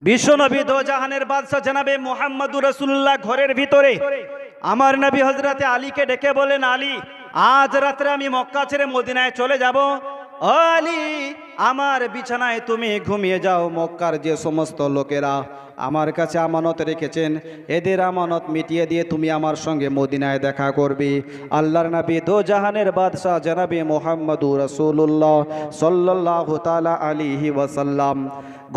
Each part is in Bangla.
বিশ্বনবী দো জাহানের বাদশাহ জনাবে মুহাম্মদুর রাসূলুল্লাহ ঘরের ভিতরে আমার নবী হযরতে আলীকে ডেকে বলেন, আলী, আজ রাত্রে আমি মক্কা ছেড়ে মদিনায় চলে যাব। ও আলী, আমার বিছানায় তুমি ঘুমিয়ে যাও। মক্কার যে সমস্ত লোকেরা আমার কাছে আমানত রেখেছেন, এদের আমানত মিটিয়ে দিয়ে তুমি আমার সঙ্গে মদিনায় দেখা করবে। আল্লাহর নবী দো জাহানের বাদশাহ জনাবে মুহাম্মদুর রাসূলুল্লাহ সাল্লাল্লাহু তাআলা আলাইহি ওয়াসাল্লাম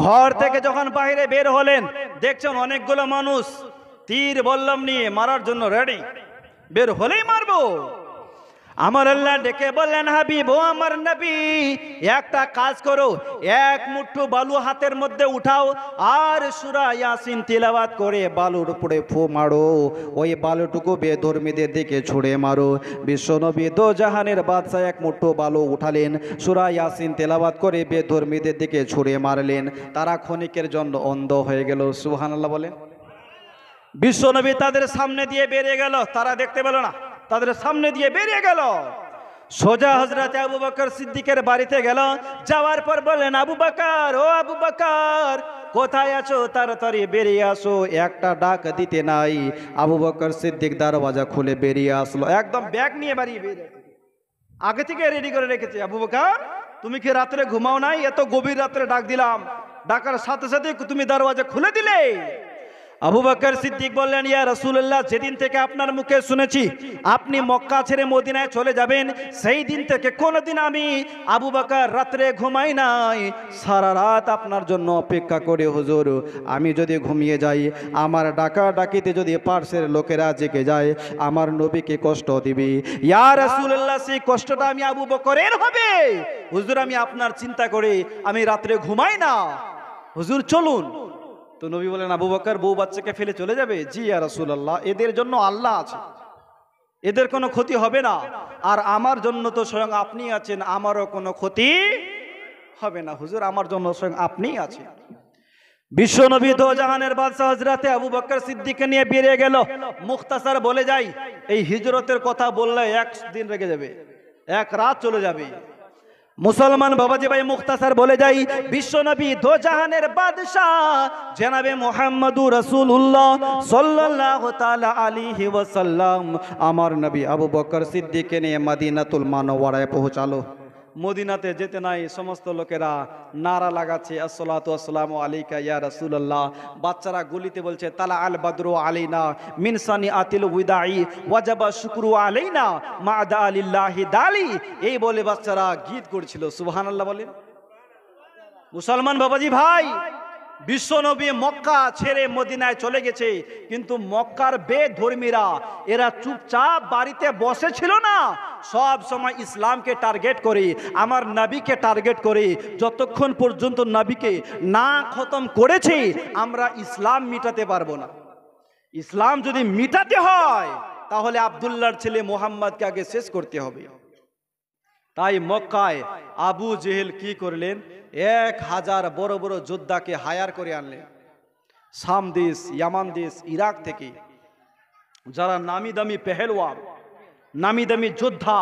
ঘর থেকে যখন বাইরে বের হলেন, দেখছেন অনেকগুলো মানুষ তীর বল্লম নিয়ে মারার জন্য রেডি। বের হলেই মারবো। আমার আল্লাহ ডেকে বললেন, হাবিব, ও আমার নবী, একটা কাজ করো, এক মুঠো বালু হাতের মধ্যে উঠাও আর সূরা ইয়াসিন তিলাওয়াত করে বালুর উপরে ফু মারো। ওই বালুটুকু বেধর্মীদের দিকে ছুঁড়ে মারো। বিশ্বনবী দো জাহানের বাদশাহ এক মুঠো বালু উঠালেন, সূরা ইয়াসিন তিলাওয়াত করে বেধর্মীদের দিকে ছুঁড়ে মারলেন। তারা ক্ষণিকের জন্য অন্ধ হয়ে গেল। সুবহানাল্লাহ বলেন। বিশ্বনবী তাদের সামনে দিয়ে বেরিয়ে গেল, তারা দেখতে পেল না, তাদের সামনে দিয়ে বেরিয়ে গেল। সোজা হযরত আবু বকর সিদ্দিকের বাড়িতে গেল। যাওয়ার পর বললেন, আবু বকর, ও আবু বকর, কোথায় আছো? তাড়াতাড়ি বেরিয়ে আসো। একটা ডাক দিতে নাই। আবু বকর সিদ্দিক দরওয়াজা খুলে বেরিয়ে আসলো, একদম ব্যাগ নিয়ে বেরিয়ে আগে থেকে রেডি করে রেখেছে। আবু বকর, তুমি কি রাত্রে ঘুমাও নাই? এত গভীর রাত্রে ডাক দিলাম, ডাকার সাথে সাথে তুমি দরওয়াজা খুলে দিলে। আবু বকর সিদ্দিক বললেন, ইয়া রাসূলুল্লাহ, যেদিন থেকে আপনার মুখে শুনেছি আপনি মক্কা ছেড়ে মদিনায় চলে যাবেন, সেই দিন থেকে কোনোদিন আমি আবু বকর রাত্রে ঘুমাই নাই। সারা রাত আপনার জন্য অপেক্ষা করে হুজুর। আমি যদি ঘুমিয়ে যাই, আমার ডাকা ডাকিতে যদি পার্শ্বের লোকেরা জেগে যায়, আমার নবীকে কষ্ট দিবি। ইয়া রাসূলুল্লাহ, সেই কষ্টটা আমি আবু বকরের হবে। হুজুর, আমি আপনার চিন্তা করে আমি রাত্রে ঘুমাই না। হুজুর চলুন। তো নবী বলেন, আবু বকর বউ বাচ্চাকে ফেলে চলে যাবে? জি ইয়া রাসূলুল্লাহ, এদের জন্য আল্লাহ আছে, এদের কোনো ক্ষতি হবে না। আর আমার জন্য তো স্বয়ং আপনি আছেন, আমারও কোনো ক্ষতি হবে না। হুজুর, আমার জন্য স্বয়ং আপনিই আছেন। বিশ্বনবী দো জাহানের বাদশাহ হযরতে আবু বকর সিদ্দিককে নিয়ে বেরিয়ে গেল। মুখতাসার বলে যাই, এই হিজরতের কথা বললে একদিন লেগে যাবে, এক রাত চলে যাবে। মুসলমান বাবাজি ভাই, মুখতাসার বলে যাই, বিশ্বনবী দো জাহানের বাদশাহ জনাবে মুহাম্মদুর রাসূলুল্লাহ সাল্লাল্লাহু তাআলা আলাইহি ওয়াসাল্লাম আমার নবী আবু বকর সিদ্দিককে নিয়ে মদিনাতুল মুনাওয়ারায় পৌঁছালো। মদিনাতে যেতে নাই, সমস্ত লোকেরা নারা লাগাচ্ছে, আসসালাতু আসসালামু আলাইকা ইয়া রাসূলুল্লাহ। বাচ্চারা গলিতে বলছে, তালা আল বদরু আলাইনা মিন সানিআতিল উদাই ওয়াজাবা শুকরু আলাইনা মা দা লিল্লাহি দালি। এই বলে বাচ্চারা গীত করছিল। সুবহানাল্লাহ বলেন। মুসলমান বাবাজি ভাই, বিশ্বনবী মক্কা ছেড়ে মদিনায় চলে গেছে, কিন্তু মক্কার বেধর্মীরা এরা চুপচাপ বাড়িতে বসে ছিল না, সব সময় ইসলামকে টার্গেট করে, আমার নবীকে টার্গেট করে, যতক্ষণ পর্যন্ত নবীকে না খতম করেছে আমরা ইসলাম মিটাতে পারবো না। ইসলাম যদি মিটাতে হয় তাহলে আব্দুল্লাহর ছেলে মুহাম্মদকে আগে শেষ করতে হবে। তাই মক্কায় আবু জেহেল কি করলেন, 1000 বড় বড় যোদ্ধাকে হায়ার করে আনলেন। শাম দেশ, ইয়ামান দেশ, ইরাক থেকে যারা নামি দামি পেহেলওয়ান, নামি দামি যোদ্ধা,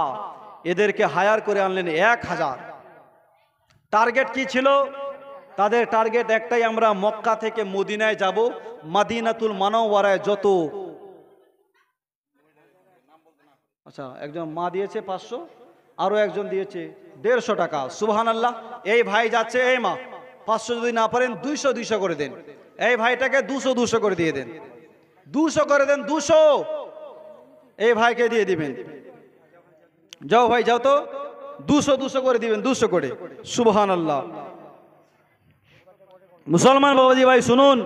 এদেরকে হায়ার করে আনলেন 1000। টার্গেট কি ছিল তাদের? টার্গেট একটাই, আমরা মক্কা থেকে মদিনায় যাব, মদিনাতুল মুনাওয়ারায় যত, আচ্ছা একজন মা দিয়েছে 500, আরো একজন দিয়েছে 150 টাকা। সুবহানাল্লাহ। এই ভাই যাচ্ছে, এই মা 500 যদি না পারেন 200 করে দেন। এই ভাইটাকে 200 করে দিয়ে দেন, 200 করে দেন, 200 এই ভাইকে দিয়ে দিবেন। যাও ভাই যাও তো, 200 করে দিবেন, 200 করে। সুবহানাল্লাহ। মুসলমান বাবাজি ভাই শুনুন,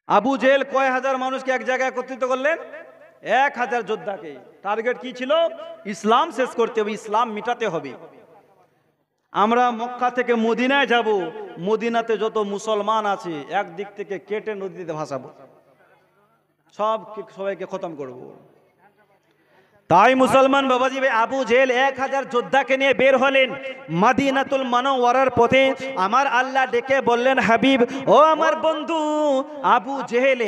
আবু জেহেল কয় হাজার মানুষকে এক জায়গায় একত্রিত করলেন? 1000 যোদ্ধাকে। টার্গেট কি ছিল? ইসলাম শেষ করতে হবে, ইসলাম মিটাতে হবে। আমরা মক্কা থেকে মদিনায় যাব, মদিনাতে যত মুসলমান আছে একদিক থেকে কেটে নদীতে ভাসাবো, সবাইকে খতম করব। তাই মুসলমান বাবাজি ভাই, আবু জেহেল 1000 যোদ্ধাকে নিয়ে বের হলেন মদিনাতুল মুনাওয়ারার পথে। আমার আল্লাহ ডেকে বললেন, হাবিব, ও আমার বন্ধু, আবু জেহেল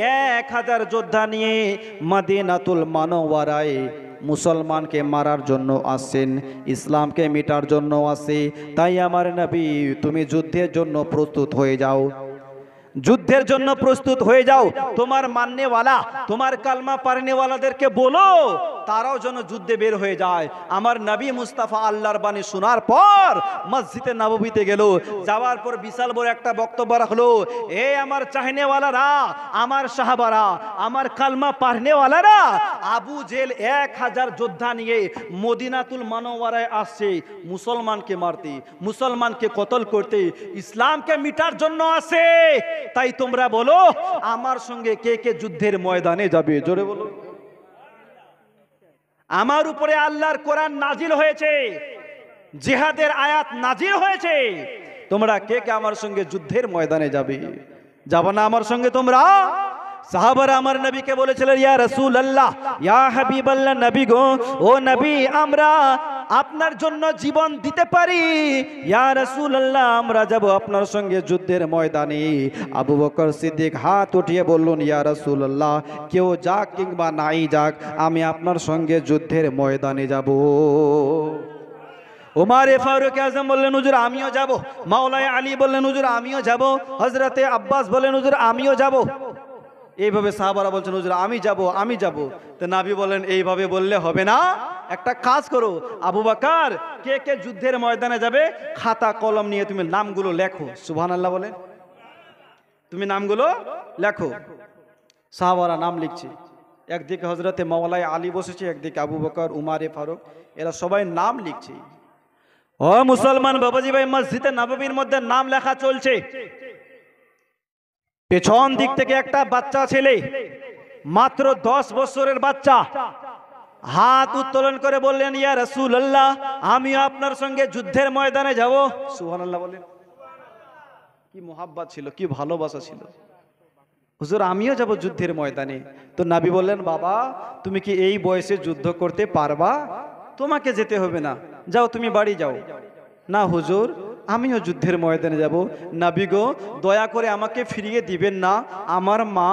1000 যোদ্ধা নিয়ে মদিনাতুল মুনাওয়ারায় মুসলমানকে মারার জন্য আসছেন, ইসলামকে মিটার জন্য আসে। তাই আমার নবী তুমি যুদ্ধের জন্য প্রস্তুত হয়ে যাও, যুদ্ধের জন্য প্রস্তুত হয়ে যাও। তোমার মাননেওয়ালা, তোমার কালমা পারনেওয়ালাদেরকে বলো তারাও যেন যুদ্ধে বের হয়ে যায়। আমার নবী মুস্তাফা আল্লাহর বাণী শোনার পর মসজিদে নববীতে গেল, যাওয়ার পর বিশাল বড় একটা বক্তব্য রাখলো, এ আমার চাহনেওয়ালারা, আমার সাহাবারা, আমার কালমা পারনেওয়ালারা, আবু জেল 1000 যোদ্ধা নিয়ে মদিনাতুল মানওয়ারায় আসছে মুসলমানকে মারতে, মুসলমানকে কতল করতে, ইসলামকে মিটার জন্য আসে। তাই তোমরা বলো আমার সঙ্গে কে কে যুদ্ধের ময়দানে যাবে? জোরে বলো। আমার উপরে আল্লাহর কোরআন নাজিল হয়েছে, জিহাদের আয়াত নাজিল হয়েছে, তোমরা কে কে আমার সঙ্গে যুদ্ধের ময়দানে যাবে? যাবে না আমার সঙ্গে তোমরা? সাহাবারা আমার নবীকে বলেছিলেন, ইয়া রাসূলুল্লাহ, ইয়া হাবিবাল্লাহ, নবী গো, ও নবী আমরা আপনার জন্য জীবন দিতে পারি। ইয়া রাসূলুল্লাহ আমরা যাব আপনার সঙ্গে যুদ্ধের ময়দানে। আবু বকর সিদ্দিক হাত উঠিয়ে বললেন, ইয়া রাসূলুল্লাহ কেউ যাক কিংবা নাই যাক আমি আপনার সঙ্গে যুদ্ধের ময়দানে যাব। উমারে ফারুক আজম বললেন, হুজুর আমিও যাব। মাওলানা আলী বললেন, হুজুর আমিও যাব। হযরতে আব্বাস বললেন, হুজুর আমিও যাব। এইভাবে সাহাবারা বলছেন, হুজুর আমি যাব, আমি যাব। তো নবী বলেন, এইভাবে বললে হবে না, একটা কাজ করো, আবু বকর কে কে যুদ্ধের ময়দানে যাবে খাতা কলম নিয়ে তুমি নামগুলো লেখো। সুবহানাল্লাহ বলেন, তুমি নামগুলো লেখো। সাহাবারা নাম লিখছে, একদিকে হযরতে মাওলানা আলী বসেছে, একদিকে আবু বকর, উমারে ফারুক, এরা সবাই নাম লিখছে। ও মুসলমান বাবাজি ভাই, মসজিদে নববীর মধ্যে নাম লেখা চলছে। পেছন দিক থেকে একটা বাচ্চা ছেলে, মাত্র 10 বছরের বাচ্চা, হাত উত্তোলন করে বললেন, ইয়া রাসূলুল্লাহ আমিও আপনার সঙ্গে যুদ্ধের ময়দানে যাব। সুবহানাল্লাহ বলেন। কি মোহাব্বত ছিল, কি ভালোবাসা ছিল। হুজুর আমিও যাব যুদ্ধের ময়দানে। তো নবী বললেন, বাবা তুমি কি এই বয়সে যুদ্ধ করতে পারবা? তোমাকে যেতে হবে না, যাও তুমি বাড়ি যাও। না হুজুর আমিও যুদ্ধের ময়দানে যাব। নবী গো দয়া করে আমাকে ফিরিয়ে দিবেন না, আমার মা,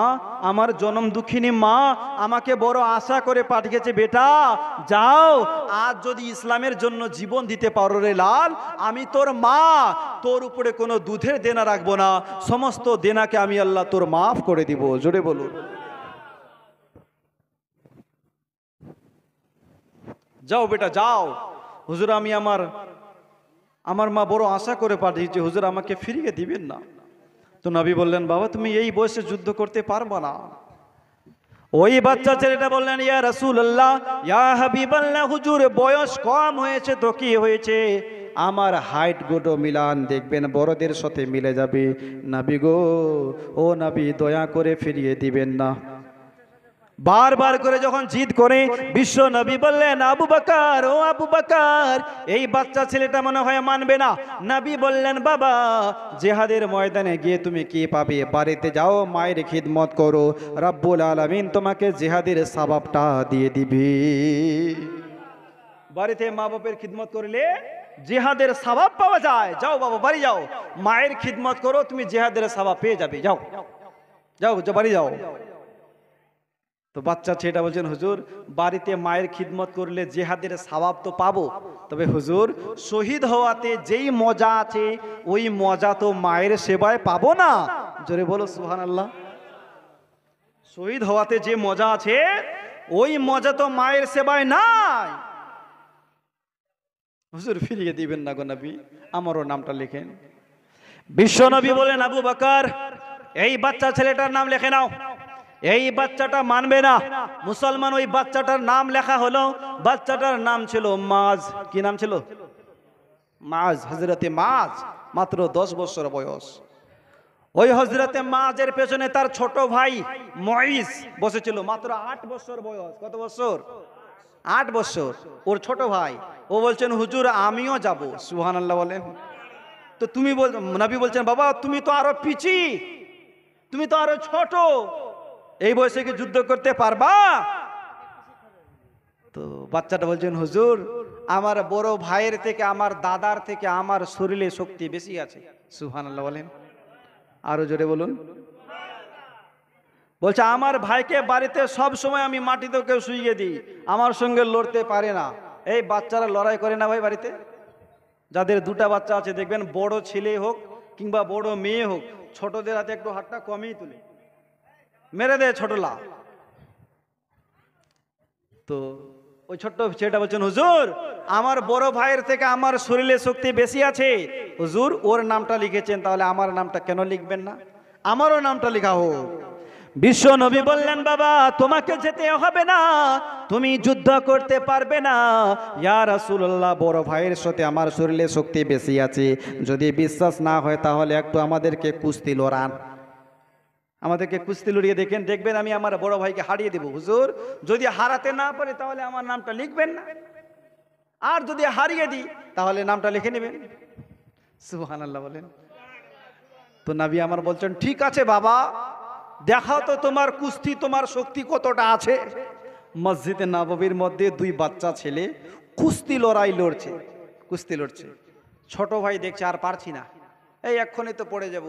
আমার জনম দুঃখিনী মা আমাকে বড় আশা করে পাঠিয়েছে, বেটা যাও, আজ যদি ইসলামের জন্য জীবন দিতে পারো রে লাল, আমি তোর মা, তোর উপরে কোনো দুধের দেনা রাখবো না, সমস্ত দেনাকে আমি আল্লাহ তোর মাফ করে দিব। জোরে বলুন, যাও বেটা যাও। হুজুর আমি আমার মা বড় আশা করে পাঠিয়েছে, হুজুর আমাকে ফিরিয়ে দিবেন না। তো নবী বললেন, বাবা তুমি এই বয়সে যুদ্ধ করতে পারবা না। ওই বাচ্চা ছেলেটা বললেন, ইয়া রাসূলুল্লাহ, ইয়া হাবিবাল্লাহ, হুজুর বয়স কম হয়েছে তো কি হয়েছে, আমার হাইট গোটো মিলান দেখবেন বড়দের সাথে মিলে যাবে। নবী গো, ও নবী দয়া করে ফিরিয়ে দিবেন না। বারবার করে যখন জিদ করে বিশ্ব নবী বললেন, আবু বকর, ও আবু বকর এই বাচ্চা ছেলেটা মনে হয় মানবে না। নবী বললেন, বাবা জিহাদের ময়দানে গিয়ে তুমি কি পাবে? বাড়িতে যাও, মায়ের খিদমত করো, রব্বুল আলামিন তোমাকে জিহাদের সওয়াবটা দিয়ে দিবে। বাড়িতে মা বাপের খিদমত করলে জিহাদের সওয়াব পাওয়া যায়। যাও বাবা বাড়ি যাও, মায়ের খিদমত করো, তুমি জিহাদের সওয়াব পেয়ে যাবে। যাও যাও বাড়ি যাও। তো বাচ্চা ছেলেটা বলছেন, হুজুর বাড়িতে মায়ের খিদমত করলে জিহাদের সওয়াব তো পাবো, তবে হুজুর শহীদ হওয়াতে যেই মজা আছে ওই মজা তো মায়ের সেবায় পাবো না। জোরে বলো সুবহানাল্লাহ। শহীদ হওয়াতে যে মজা আছে ওই মজা তো মায়ের সেবায় নাই। হুজুর ফিরিয়ে দিবেন না গো নবী, আমারও নামটা লিখেন। বিশ্ব নবী বলেন, আবু বকর এই বাচ্চা ছেলেটার নাম লিখে নাও। এই বাচ্চাটা মানবে না। মুসলমান ওই বাচ্চাটার নাম লেখা হলো, বাচ্চাটার নাম ছিল মাজ। কি নাম ছিল? মাজ, হযরতে মাজ, মাত্র 10 বছর বয়স। ওই হযরতে মাজের পেছনে তার ছোট ভাই মুঈজ বসেছিল, মাত্র 8 বছর বয়স। কত বছর? 8 বছর। ওর ছোট ভাই, ও বলছেন, হুজুর আমিও যাব। সুবহানাল্লাহ বলেন। তো তুমি নবী বলছেন, বাবা তুমি তো আরো পিচি, তুমি তো আরো ছোট, এই বয়সে কি যুদ্ধ করতে পারবা? তো বাচ্চাটা বলছেন, হুজুর আমার বড় ভাইয়ের থেকে, আমার দাদার থেকে আমার শরীরে শক্তি বেশি আছে। সুবহানাল্লাহ বলেন, আরো জোরে বলুন। বলছে আমার ভাইকে বাড়িতে সব সময় আমি মাটিতে কেউ শুইয়ে দিই, আমার সঙ্গে লড়তে পারে না। এই বাচ্চারা লড়াই করে না ভাই বাড়িতে? যাদের দুটা বাচ্চা আছে দেখবেন, বড় ছেলে হোক কিংবা বড় মেয়ে হোক, ছোটদের হাতে একটু হাতটা কমই তুলে মেরে দেয় ছোটলা। তো ওই ছোট্ট ছেলেটা বলছেন, হুজুর আমার বড় ভাইয়ের থেকে আমার শরীরে শক্তি বেশি আছে, হুজুর ওর নামটা লিখেছেন, তাহলে আমার নামটা কেন লিখবেন না? আমারও নামটা লেখা হোক। বিশ্ব নবী বললেন, বাবা তোমাকে যেতে হবে না, তুমি যুদ্ধ করতে পারবে না। ইয়া রাসূলুল্লাহ, বড় ভাইয়ের সাথে আমার শরীরে শক্তি বেশি আছে, যদি বিশ্বাস না হয় তাহলে একটু আমাদেরকে কুস্তি লড়ান, আমাদেরকে কুস্তি লড়িয়ে দেখবেন আমি আমার বড় ভাইকে হারিয়ে দেব। হুজুর যদি হারাতে না পারে তাহলে আমার নামটা লিখবেন না, আর যদি হারিয়ে দিই তাহলে নামটা লিখে নেবেন। সুবহানাল্লাহ বলেন। তো নবী আমার বলছেন, ঠিক আছে বাবা, দেখাও তো তোমার কুস্তি, তোমার শক্তি কতটা আছে। মসজিদে নববীর মধ্যে দুই বাচ্চা ছেলে কুস্তি লড়ছে। ছোট ভাই দেখছে আর পারছি না, এই এক্ষুনি তো পড়ে যাব,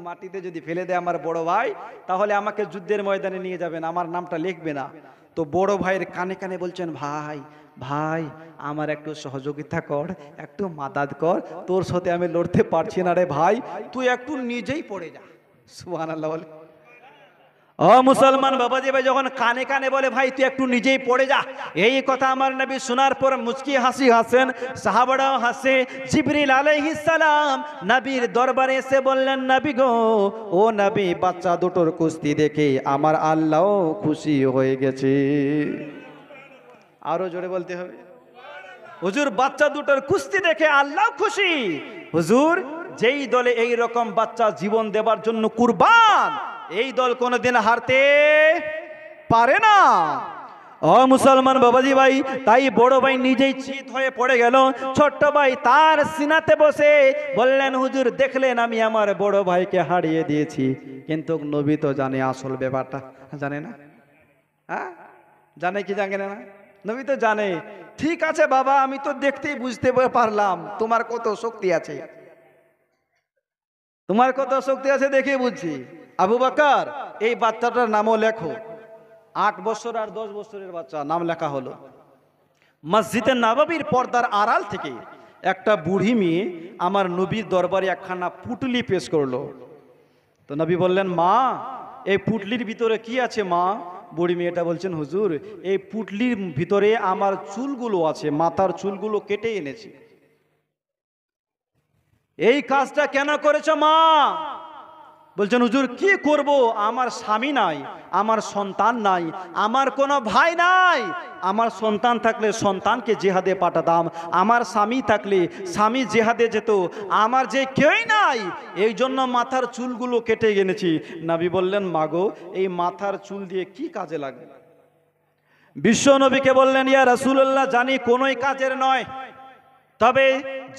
মাটিতে যদি ফেলে দেয় আমার বড় ভাই, তাহলে আমাকে যুদ্ধের ময়দানে নিয়ে যাবেন, আমার নামটা লিখবে না। তো বড় ভাইয়ের কানে কানে বলছেন, ভাই ভাই আমার একটু সহযোগিতা কর, একটু মাদাদ কর, তোর সাথে আমি লড়তে পারছি না রে ভাই, তুই একটু নিজেই পড়ে যা। সুবহানাল্লাহ বলে। ও মুসলমান বাবাজি ভাই, যখন কানে কানে বলে ভাই তুই একটু নিজেই পড়ে যা, এই কথা আমার নবী শোনার পর মুচকি হাসি হাসেন, সাহাবারাও হাসে। জিবরিল আলাইহিস সালাম নবীর দরবারে এসে বললেন, নবী গো, ও নবী, বাচ্চা দুটোর কুস্তি দেখে আমার আল্লাহ খুশি হয়ে গেছে। আরো জোরে বলতে হবে, হুজুর বাচ্চা দুটোর কুস্তি দেখে আল্লাহ খুশি। হুজুর যেই দলে এই রকম বাচ্চা জীবন দেবার জন্য কুরবান, এই দল কোনোদিন হারতে পারে না। ও মুসলমান বাবাজি ভাই, তাই বড় ভাই নিজেই চিত হয়ে পড়ে গেল। ছোট্ট ভাই তার সিনাতে বসে বললেন, হুজুর দেখলেন আমি আমার বড় ভাইকে হারিয়ে দিয়েছি, কিন্তু নবী তো জানে আসল ব্যাপারটা, জানে না? হ্যাঁ জানে কি জানে না? নবী তো জানে। ঠিক আছে বাবা, আমি তো দেখতেই বুঝতে পারলাম তোমার কত শক্তি আছে, তোমার কত শক্তি আছে দেখে বুঝছি। আবু বকর, এই বাচ্চাটার নামও লেখো। 8 বছর আর 10 বছরের বাচ্চা, নাম লেখা হলো। মসজিদে নববীর পর্দার আড়াল থেকে একটা বুড়ি মেয়ে আমার নবীর দরবারে একখানা পুটলি পেশ করলো। তো নবী বললেন, মা এই পুটলির ভিতরে কি আছে মা? বুড়ি মেয়েটা বলছেন, হুজুর এই পুটলির ভিতরে আমার চুলগুলো আছে, মাথার চুলগুলো কেটে এনেছি। এই কাজটা কেন করেছো মা? বলছেন, হুজুর কি করব, আমার স্বামী নাই, আমার সন্তান নাই, আমার কোনো ভাই নাই। আমার সন্তান থাকলে সন্তানকে জিহাদে পাঠাতাম, আমার স্বামী থাকলে স্বামী জিহাদে যেত, আমার যে কেউই নাই, এই জন্য মাথার চুলগুলো কেটে এনেছি। নবী বললেন, মাগো এই মাথার চুল দিয়ে কি কাজে লাগবে? বিশ্ব নবীকে বললেন, ইয়া রাসূলুল্লাহ, জানি কোনোই কাজের নয়, তবে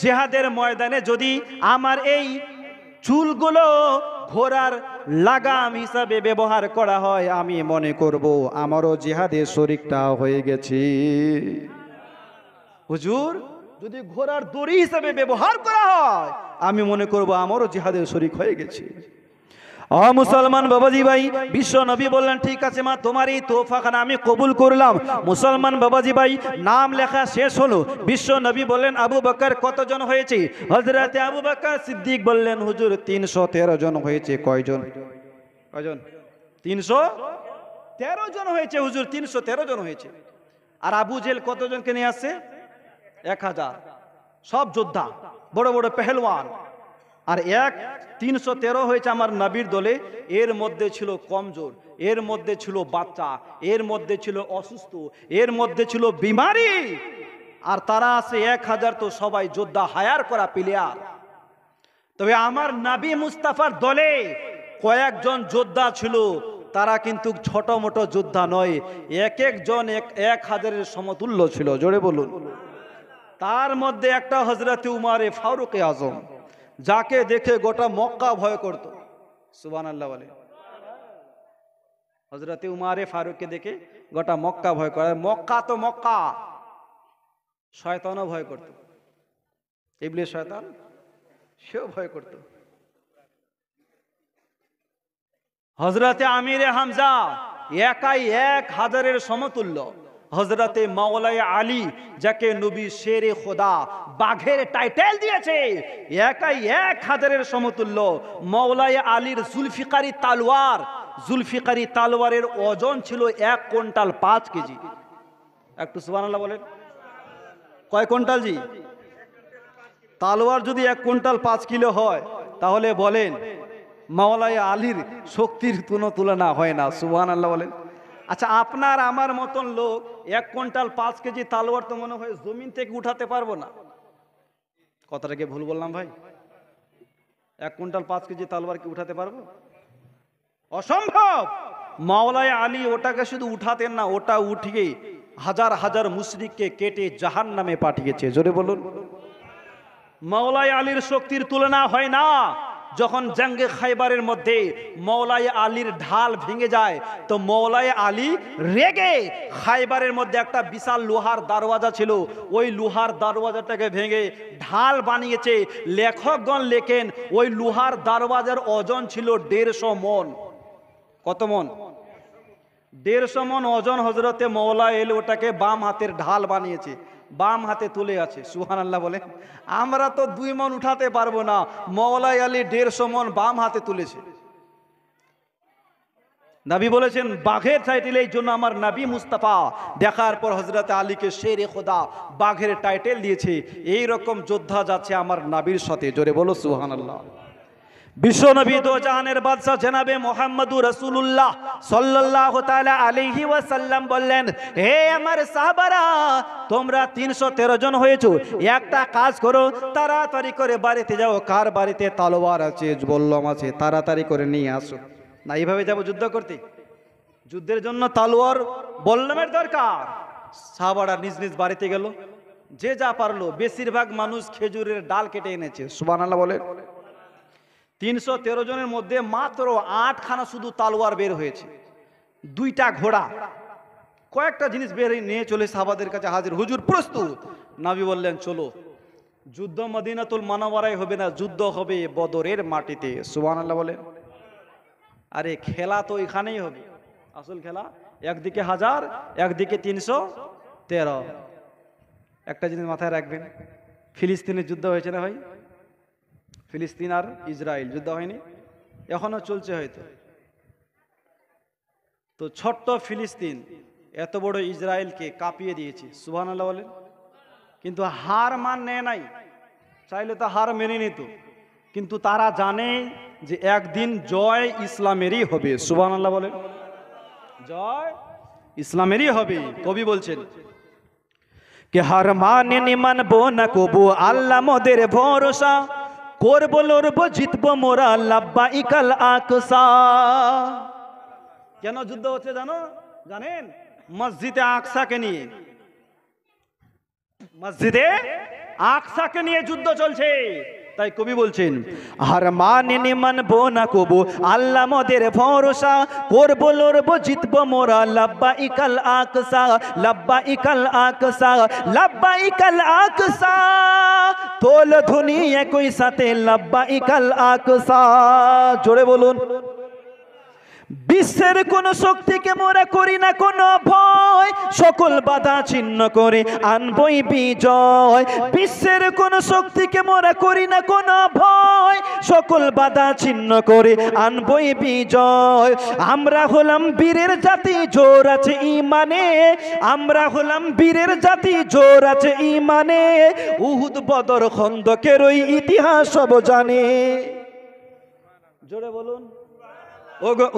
জিহাদের ময়দানে যদি আমার এই চুলগুলো ঘোড়ার লাগাম হিসাবে ব্যবহার করা হয়, আমি মনে করব আমারও জিহাদের শরীকটা হয়ে গেছে। হুজুর যদি ঘোড়ার দড়ি হিসাবে ব্যবহার করা হয়, আমি মনে করব আমারও জিহাদের শরীক হয়ে গেছে। ও মুসলমান বাবাজি ভাই, বিশ্ব নবী বললেন, ঠিক আছে মা, তোমার এই তোফাখানা আমি কবুল করলাম। মুসলমান বাবাজি ভাই, নাম লেখা শেষ হলো। বিশ্ব নবী বললেন, আবু বকর কতজন হয়েছে? হযরতে আবু বকর সিদ্দিক বললেন, হুজুর 313 জন হয়েছে। কয়জন? 313 জন হয়েছে হুজুর, 313 জন হয়েছে। আর আবু জেল কতজনকে নিয়ে আসছে? 1000, সব যোদ্ধা, বড় বড় পেহলওয়ান। আর 313 হয়েছে আমার নবীর দলে। এর মধ্যে ছিল কমজোর, এর মধ্যে ছিল বাচ্চা, এর মধ্যে ছিল অসুস্থ, এর মধ্যে ছিল বিমারি। আর তারা আছে 1000, তো সবাই যোদ্ধা, হায়ার করা প্লেয়ার। তবে আমার নবী মুস্তাফার দলে কয়েকজন যোদ্ধা ছিল, তারা কিন্তু ছোট মোটো যোদ্ধা নয়, এক একজন 1000-এর সমতুল্য ছিল। জোরে বলুন। তার মধ্যে একটা হযরতে উমরে ফারুক আজম, যাকে দেখে গোটা মক্কা ভয় করত। সুবহানাল্লাহ বলে। হযরতে উমরে ফারুককে দেখে গোটা মক্কা ভয় করে। মক্কা তো মক্কা, শয়তানও ভয় করত, ইবলিস শয়তান সেও ভয় করত। হযরতে আমিরে হামজা একাই 1000-এর সমতুল্য। হযরতে মাওলানা আলী, যাকে নবী শেরে খোদা, বাঘের টাইটেল দিয়েছে, একাই 1000-এর সমতুল্য। মাওলানা আলীর জুলফিকারি তালোয়ারের ওজন ছিল 1 কুইন্টাল 5 কেজি। একটু সুবহানাল্লাহ বলেন। কয় কুইন্টাল জি? তালোয়ার যদি 1 কুইন্টাল 5 কিলো হয়, তাহলে বলেন মাওলানা আলীর শক্তির কোনো তুলনা হয় না। সুবহানাল্লাহ বলেন। আচ্ছা, আপনার আমার মতন লোক 1 কুইন্টাল 5 কেজি তালোয়ার তো মনে হয় জমিন থেকে উঠাতে পারবো না। কথাটাকে ভুল বললাম ভাই? 1 কুইন্টাল 5 কেজি তালোয়ার কি উঠাতে পারবো? অসম্ভব। মাওলানা আলী ওটাকে শুধু উঠাতেন না, ওটা উঠিয়ে হাজার হাজার মুশরিককে কেটে জাহান্নামে পাঠিয়েছে। জোরে বলুন। মাওলানা আলীর শক্তির তুলনা হয় না। যখন জঙ্গে খাইবারের মধ্যে মাওলানা আলীর ঢাল ভেঙে যায়, তো মাওলানা আলী রেগে খাইবারের মধ্যে একটা বিশাল লোহার দরওয়াজা ছিল, ওই লোহার দরওয়াজাটাকে ভেঙে ঢাল বানিয়েছে। লেখকগণ লেখেন ওই লোহার দরওয়াজার ওজন ছিল 150 মণ। কত মণ? 150 মণ ওজন। হযরতে মাওলানা আলী ওটাকে বাম হাতের ঢাল বানিয়েছে, বাম হাতে তুলে আছে। সুবহানাল্লাহ বলে। আমরা তো 2 মণ উঠাতে পারবো না, মাওলানা আলী 150 মণ বাম হাতে তুলেছে। নবী বলেছেন বাঘের টাইটেল, এই জন্য আমার নবী মুস্তাফা দেখার পর হযরতে আলীকে শেরে খোদা, বাঘের টাইটেল দিয়েছে। এই রকম যোদ্ধা যাচ্ছে আমার নবীর সাথে। জোরে বলো সুবহানাল্লাহ। বিশ্ব নবী দো জাহানের বাদশা জনাবে মুহাম্মদুর রাসূলুল্লাহ সাল্লাল্লাহু তাআলা আলাইহি ওয়াসাল্লাম বললেন, হে আমার সাহাবারা, তোমরা 313 জন হয়েছো, একটা কাজ করো, তাড়াতাড়ি করে বাড়িতে যাও। কার বাড়িতে তলোয়ার আছে, বল্লম আছে, তাড়াতাড়ি করে নিয়ে আসো। না এইভাবে যাবো যুদ্ধ করতে? যুদ্ধের জন্য তলোয়ার বল্লমের দরকার। সাহাবারা নিজ নিজ বাড়িতে গেল, যে যা পারলো। বেশিরভাগ মানুষ খেজুরের ডাল কেটে এনেছে। সুবহানাল্লাহ বলে। 313 জনের মধ্যে মাত্র 8খানা শুধু তালোয়ার বের হয়েছে, 2টা ঘোড়া, কয়েকটা জিনিস বের নিয়ে চলে সাহাবাদের কাছে হাজির। হুজুর প্রস্তুত। নবী বললেন চলো, যুদ্ধ মদিনাতুল মুনাওয়ারায় হবে না, যুদ্ধ হবে বদরের মাটিতে। সুবহানাল্লাহ বলেন। আরে খেলা তো এখানেই হবে, আসল খেলা। একদিকে 1000, একদিকে 313। একটা জিনিস মাথায় রাখবেন, ফিলিস্তিনের যুদ্ধ হয়েছে না ভাই? ফিলিস্তিন আর ইসরায়েল যুদ্ধ হয়নি? এখনো চলছে হয়তো। তো ছোট্ট ফিলিস্তিন এত বড় ইসরায়েলকে কাঁপিয়ে দিয়েছে। সুবহানাল্লাহ বলেন। কিন্তু হার মান নেয় নাই, চাইলে তো হার মেনে নিত, কিন্তু তারা জানে যে একদিন জয় ইসলামেরই হবে। সুবহানাল্লাহ বলেন। জয় ইসলামেরই হবে। কবি বলছেন কে হার মানে নি মানবো না কবু, আল্লাহ মোদের ভরসা, করবো লড়বো জিতবো মোরা, লাব্বাইকাল আকসা। কেন যুদ্ধ হচ্ছে জানেন? মসজিদে আকসাকে নিয়ে, মসজিদে আকসাকে নিয়ে যুদ্ধ চলছে। তাই কবি বলছেন হার মানিনি মানবো না কবু, আল্লাহ মোদের ভরসা, করবো লড়বো জিতবো মোরা, লাব্বাইকাল আকসা, লাব্বাইকাল আকসা, লাব্বাইকাল আকসা। তোল ধ্বনি একই সাথে লাব্বাইকাল আকসা। জোরে বলুন। বিশ্বের কোন শক্তিকে মোরা করি না কোনো ভয়, সকল বাধা ছিন্ন করে আনবই বিজয়। বিশ্বের কোন শক্তিকে মোরা করি না কোনো ভয়, সকল বাধা ছিন্ন করে আনবই বিজয়। আমরা হলাম বীরের জাতি, জোর আছে ইমানে, আমরা হলাম বীরের জাতি, জোর আছে ইমানে। উহুদ বদর খন্দকের ওই ইতিহাস সব জানে। জোরে বলুন।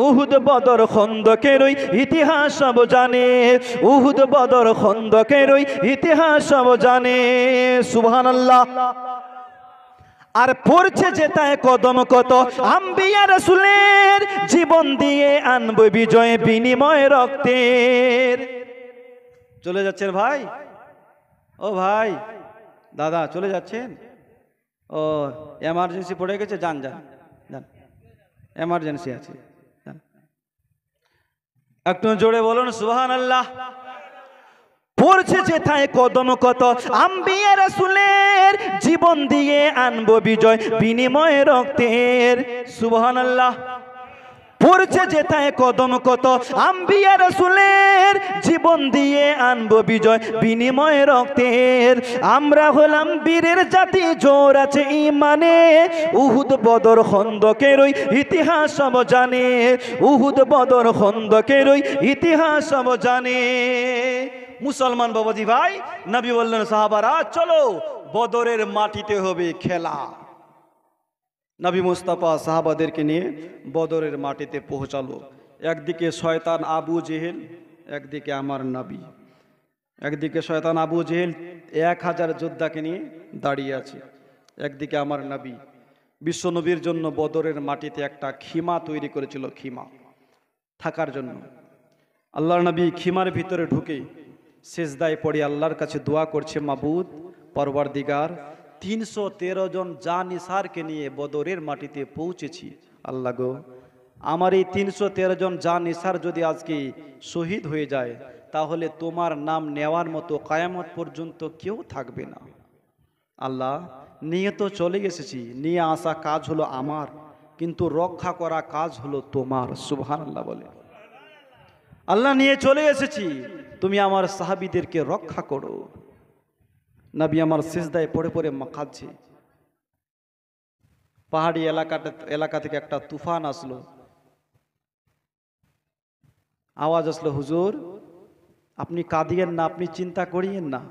উহুদ বদর খন্দকের ওই ইতিহাস সব জানে, উহুদ বদর খন্দকের ওই ইতিহাস সব জানে। সুবহানাল্লাহ। আর পড়ছে যেতায় কদম কত আম্বিয়া রাসূলের, জীবন দিয়ে আনবো বিজয় বিনিময় রক্তের। চলে যাচ্ছেন ভাই? ও ভাই, দাদা চলে যাচ্ছেন? ও এমার্জেন্সি পড়ে গেছে, যান যান যান, এমার্জেন্সি আছে। একটু জোরে বলুন সুবহানাল্লাহ। পড়ছে যেথায় কদম কত আম্বিয়া রাসূলের, জীবন দিয়ে আনবো বিজয় বিনিময় রক্তের। সুবহানাল্লাহ। পড়ছে যেথায় কদম কত আম্বিয়া রাসূলের জীবন দিয়ে আনবো বিজয় বিনিময় রক্তের। আমরা হলাম বীরের জাতি, জোর আছে ইমানে, উহুদ বদর খন্দকের ওই ইতিহাস সব জানে, উহুদ বদর খন্দকের ওই ইতিহাস সব জানে। মুসলমান বাবাজি ভাই, নবী বললেন সাহাবারা চলো বদরের মাটিতে হবে খেলা। নবী মুস্তাফা সাহাবাদেরকে নিয়ে বদরের মাটিতে পৌঁছালো। একদিকে শয়তান আবু জেহেল, একদিকে আমার নবী। একদিকে শয়তান আবু জেহেল 1000 যোদ্ধাকে নিয়ে দাঁড়িয়ে আছে, একদিকে আমার নবী। বিশ্ব নবীর জন্য বদরের মাটিতে একটা খিমা তৈরি করেছিল, খিমা থাকার জন্য। আল্লাহর নবী খিমার ভিতরে ঢুকে সেজদায় পড়ে আল্লাহর কাছে দোয়া করছে, মাবুদ পরওয়ারদিগার 313 জন জানিসারকে নিয়ে বদরের মাটিতে পৌঁছেছি। আল্লাহ গো, আমার এই 313 জন জানিসার যদি আজকে শহীদ হয়ে যায় তাহলে তোমার নাম নেওয়ার মতো কিয়ামত পর্যন্ত কেউ থাকবে না। আল্লাহ নিয়ে তো চলে এসেছি, নিয়ে আসা কাজ হলো আমার, কিন্তু রক্ষা করা কাজ হলো তোমার। সুবহানাল্লাহ বলে। আল্লাহ নিয়ে চলে এসেছি, তুমি আমার সাহাবীদেরকে রক্ষা করো। নবী আমার সিজদায় পড়ে পড়ে কাঁদছে। পাহাড়ি এলাকা থেকে একটা তুফান আসলো, আওয়াজ আসলো, হুজুর আপনি কাঁদিয়েন না, আপনি চিন্তা করিয়েন না,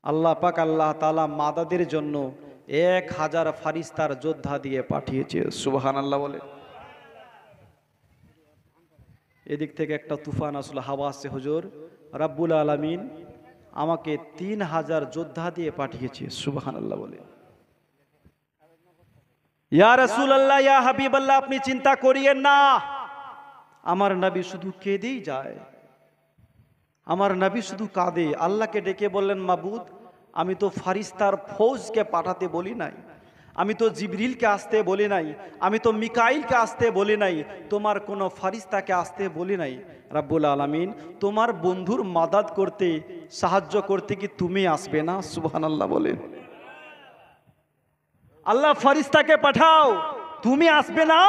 আল্লাহ পাক আল্লাহ তাআলা মাদাদের জন্য 1000 ফারিস্তার যোদ্ধা দিয়ে পাঠিয়েছে। সুবহানাল্লাহ বলে। এদিক থেকে একটা তুফান আসলো, হাওয়া আসছে, হুজুর রাব্বুল আলামিন আমাকে 3000 যোদ্ধা দিয়ে পাঠিয়েছে। সুবহানাল্লাহ বলে। ইয়া রাসূলুল্লাহ, ইয়া হাবিবাল্লাহ, আপনি চিন্তা করিয়েন না। আমার নবী শুধু কেঁদেই যায়, আমার নবী শুধু কাঁদে। আল্লাহকে ডেকে বললেন, মাবুদ আমি তো ফারিস্তার ফৌজকে পাঠাতে বলি নাই, আমি তো জিবরিলকে আসতে বলি নাই, আমি তো মিকাইলকে আসতে বলি নাই, তোমার কোনো ফারিস্তাকে আসতে বলি নাই। রাব্বুল আলামিন তোমার বন্ধুর মাদাদ করতে, সাহায্য করতে কি তুমি আসবে না? সুবহানাল্লাহ বলে। আল্লাহ ফারিস্তাকে পাঠাও, তুমি আসবে না?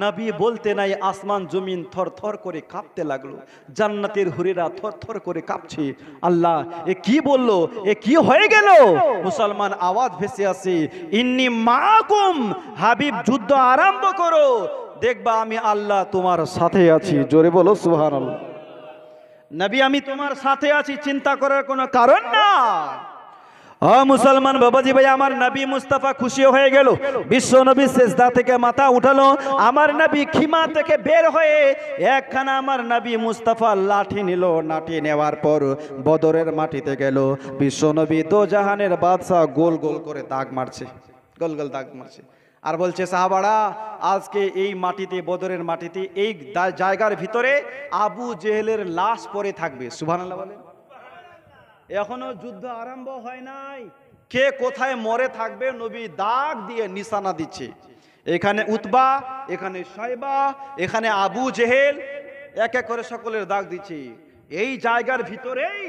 নবী বলতে নাই, আসমান জমিন থর থর করে কাঁপতে লাগলো, জান্নাতের হুরেরা থর থর করে কাঁপছে। আল্লাহ এ কি বললো, এ কি হয়ে গেল? মুসলমান আওয়াজ ভেসে আসে, ইন্নী মাকুম, হাবিব যুদ্ধ আরম্ভ করো, দেখবা আমি আল্লাহ তোমার সাথে আছি। জোরে বলো সুবহানাল্লাহ। নবী আমি তোমার সাথে আছি, চিন্তা করার কোনো কারণ না। মুসলমান বাবাজি ভাই, আমার নবী মুস্তাফা খুশি হয়ে গেল। বিশ্ব নবী সিজদা থেকে মাথা উঠালো, আমার নবী খিমা থেকে বের হয়ে একখানা আমার নবী মুস্তাফা লাঠি নিল। লাঠি নেওয়ার পর বদরের মাটিতে গেল। বিশ্ব নবী দো জাহানের বাদশাহ গোল গোল করে দাগ মারছে, গোল গোল দাগ মারছে, আর বলছে সাহাবারা আজকে এই মাটিতে, বদরের মাটিতে, এই জায়গার ভিতরে আবু জেহেলের লাশ পড়ে থাকবে। সুবহানাল্লাহ বলেন। এখনো যুদ্ধ আরম্ভ হয় নাই, কে কোথায় মরে থাকবে নবী দাগ দিয়ে নিশানা দিচ্ছে। এখানে উতবা, এখানে শাইবা, এখানে আবু জেহেল, এক এক করে সকলের দাগ দিচ্ছে। এই জায়গার ভিতরেই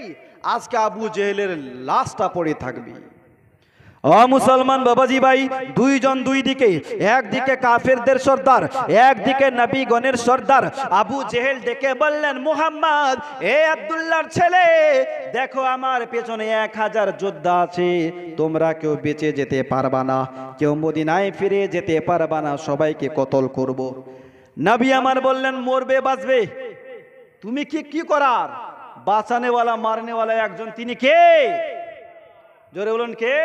আজকে আবু জেহেলের লাশটা পড়ে থাকবে। মুসলমান বাবাজি ভাই, দুইজন দুই দিকে, একদিকে কাফেরদের সর্দার, একদিকে নবীগণের সর্দার। আবু জেহেল ডেকে বললেন, মুহাম্মদ এ আব্দুল্লাহর ছেলে, দেখো আমার পেছনে 1000 যোদ্ধা আছে, তোমরা কেউ বেঁচে যেতে পারবা না, কেউ মদিনায় ফিরে যেতে পারবা না, সবাইকে কতল করব। নবী আমার বললেন, মরবে বাঁচবে তুমি কি করার? বাঁচানেওয়ালা মারনেওয়ালা একজন, তিনি কে? জোরে বলুন কে?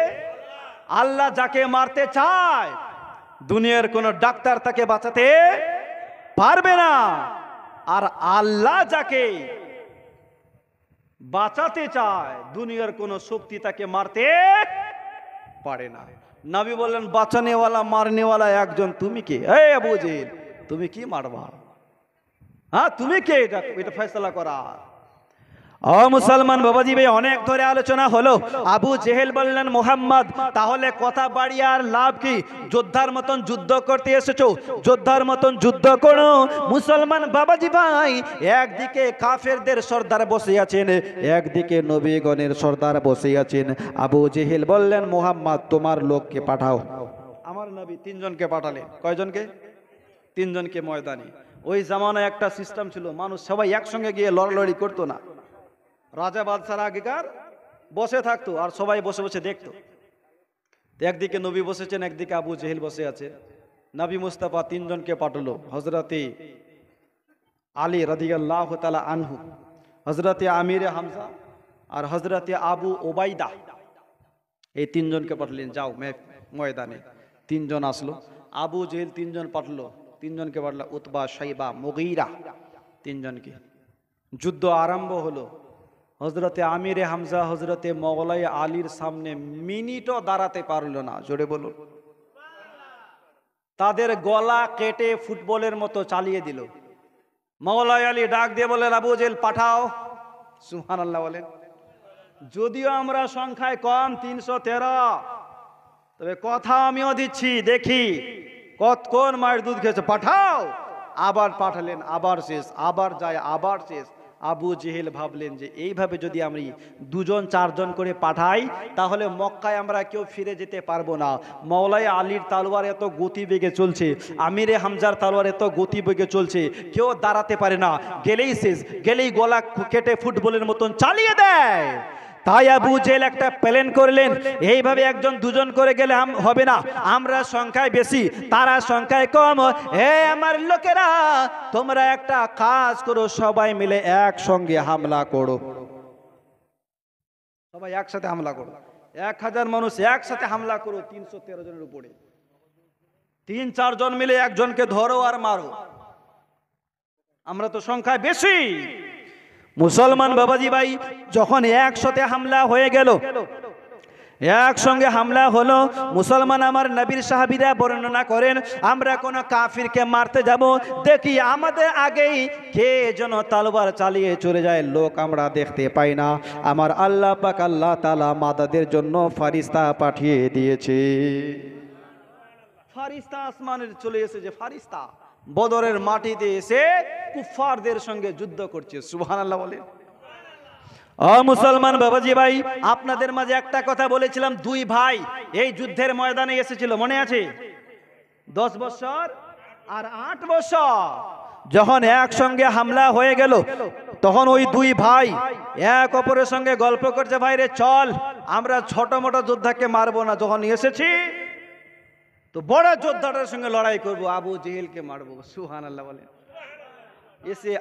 আল্লাহ যাকে মারতে চায় দুনিয়ার কোন ডাক্তার তাকে বাঁচাতে পারবে না, আর আল্লাহ যাকে বাঁচাতে চায় দুনিয়ার কোন শক্তি তাকে মারতে পারে না। নবী বললেন, বাঁচানেওয়ালা মারনেওয়ালা একজন তুমি কে? এই আবু জেহেল, তুমি কি মারবা? হ্যাঁ তুমি কে এটা ফয়সালা করা? মুসলমান বাবাজি ভাই, অনেক ধরে আলোচনা হলো। আবু জেহেল বললেন, মুহাম্মদ তাহলে কথা বাড়িয়ে আর লাভ কি? যোদ্ধার মতন যুদ্ধ করতে এসেছো, যোদ্ধার মতন যুদ্ধ করো। মুসলমান বাবাজি ভাই, একদিকে কাফেরদের সর্দার বসে আছেন, একদিকে নবীগণের সর্দার বসে আছেন। আবু জেহেল বললেন, মুহাম্মদ তোমার লোককে পাঠাও। আমার নবী 3 জনকে পাঠালেন। কয়জনকে? তিনজনকে ময়দানে। ওই জামানায় একটা সিস্টেম ছিল, মানুষ সবাই একসঙ্গে গিয়ে লড়ালড়ি করতো না। রাজা বাদশার আগেকার বসে থাকতো আর সবাই বসে বসে দেখতো। একদিকে নবী বসেছেন, একদিকে আবু জেহেল বসে আছে। নবী মুস্তাফা তিনজনকে পাঠালো, হযরতে আলী রাদিয়াল্লাহু তাআলা আনহু, হযরতে আমির হামজা আর হযরতে আবু ওবাইদা, এই তিনজনকে পাঠালেন, যাও ময়দানে। তিনজন আসলো। আবু জেহেল তিনজন পাঠালো, তিনজনকে পাঠালো উতবা, শাইবা, মুগীরা, তিনজনকে। যুদ্ধ আরম্ভ হলো। হযরতে আমির হামজা হযরতে মওলাই আলীর সামনে মিনিটও দাঁড়াতে পারলো না। জোরে বলুন। তাদের গলা কেটে ফুটবলের মতো চালিয়ে দিল। মওলাই আলী ডাক দিয়ে বলেন, আবু জেহেল পাঠাও। সুবহানাল্লাহ বলেন। যদিও আমরা সংখ্যায় কম 313, তবে কথা আমিও দিচ্ছি, দেখি কোন মায়ের দুধ খেয়েছে, পাঠাও। আবার পাঠালেন, আবার শেষ, আবার যায়, আবার শেষ। আবু জেহেল ভাবলেন যে এইভাবে যদি আমি 2জন 4জন করে পাঠাই, তাহলে মক্কায় আমরা কেউ ফিরে যেতে পারবো না। মওলাই আলীর তালোয়ার এত গতিবেগে চলছে, আমিরে হামজার তালোয়ার এত গতিবেগে চলছে, কেউ দাঁড়াতে পারে না। গেলেই শেষ, গেলেই গলা কেটে ফুটবলের মতন চালিয়ে দেয়। তাই আবু জেহেল একটা প্ল্যান করলেন, এইভাবে 1জন 2জন করে গেলে হবে না, আমরা সংখ্যায় বেশি, তারা সংখ্যায় কম। হে আমার লোকেরা, তোমরা একটা কাজ করো, সবাই মিলে একসঙ্গে হামলা করো। সবাই একসাথে হামলা করো। 1000 মানুষ একসাথে হামলা করো 313 জনের উপরে। 3-4 জন মিলে একজনকে ধরো আর মারো, আমরা তো সংখ্যায় বেশি। মুসলমান বাবাজি ভাই, যখন একসাথে হামলা হয়ে গেল, একসঙ্গে হামলা হলো, মুসলমান আমার নবীর সাহাবীরা বর্ণনা করেন, আমরা কোন কাফিরকে মারতে যাব, দেখি আমাদের আগেই কে যেন তলোয়ার চালিয়ে চলে যায়, লোক আমরা দেখতে পাই না। আমার আল্লাহ পাক আল্লাহ তাআলা মাদাদের জন্য ফারিস্তা পাঠিয়ে দিয়েছে। ফারিস্তা আসমানের চলে এসেছে, ফারিস্তা বদরের মাটিতে এসে কুফফারদের সঙ্গে যুদ্ধ করছে। সুবহানাল্লাহ বলেন। মুসলমান বাবাজি ভাই, আপনাদের মাঝে একটা কথা বলেছিলাম, 2 ভাই এই যুদ্ধের ময়দানে এসেছিল, মনে আছে? 10 বছর আর 8 বছর। যখন একসঙ্গে হামলা হয়ে গেল, তখন ওই 2 ভাই এক অপরের সঙ্গে গল্প করছে, ভাই রে চল, আমরা ছোট মোটো যোদ্ধাকে মারবো না, যখন এসেছি তো বড় যোদ্ধাটার সঙ্গে লড়াই করব, আবু জেহেলকে মারবো। সুবহানাল্লাহ বলেন। এসে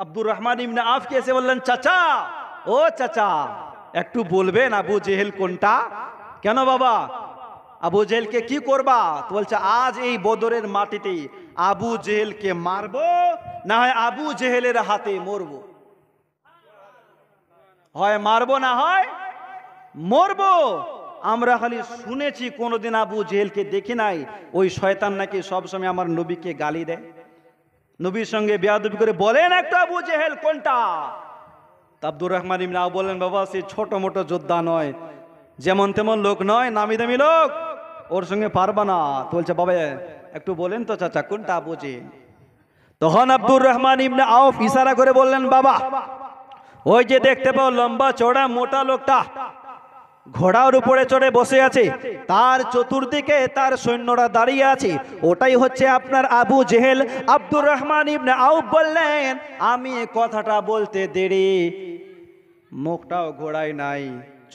আব্দুর রহমান ইবনে আফকে এসে বললেন, চাচা, ও চাচা, একটু বলবেন আবু জেহেল কোনটা? কেন বাবা, আবু জেহেলকে কি করবা? তো বলছে, আজ এই বদরের মাটিতে আবু জেহেলকে মারবো, না হয় আবু জেহেলের হাতে মরবো। হয় মারবো, না হয় মরবো। আমরা খালি শুনেছি, কোনোদিন আবু জেহেলকে দেখি নাই। ওই শয়তান নাকি সবসময় আমার নবীকে গালি দেয়, নবীর সঙ্গে বেয়াদবি করে। বলেন একটা আবু জেহেল কোনটা? আব্দুর রহমান ইবনে আউফ বলেন, বাবা সে ছোট মোটো যোদ্ধা নয়, যেমন তেমন লোক নয়, নামি দামি লোক, ওর সঙ্গে পারবা না। তো বলছে, বাবা একটু বলেন তো চাচা কোনটা আবু জেহেল? তখন আব্দুর রহমান ইবনে আউফ ইশারা করে বললেন, বাবা ওই যে দেখতে পাও লম্বা চওড়া মোটা লোকটা, ঘোড়ার উপরে চড়ে বসে আছে, তার চতুর্দিকে তার সৈন্যরা দাঁড়িয়ে আছে, ওটাই হচ্ছে আপনার আবু জেহেল। আব্দুর রহমান ইবনে আউফ বললেন, আমি কথাটা বলতে দেরি, মুখটাও ঘোড়ায় নাই,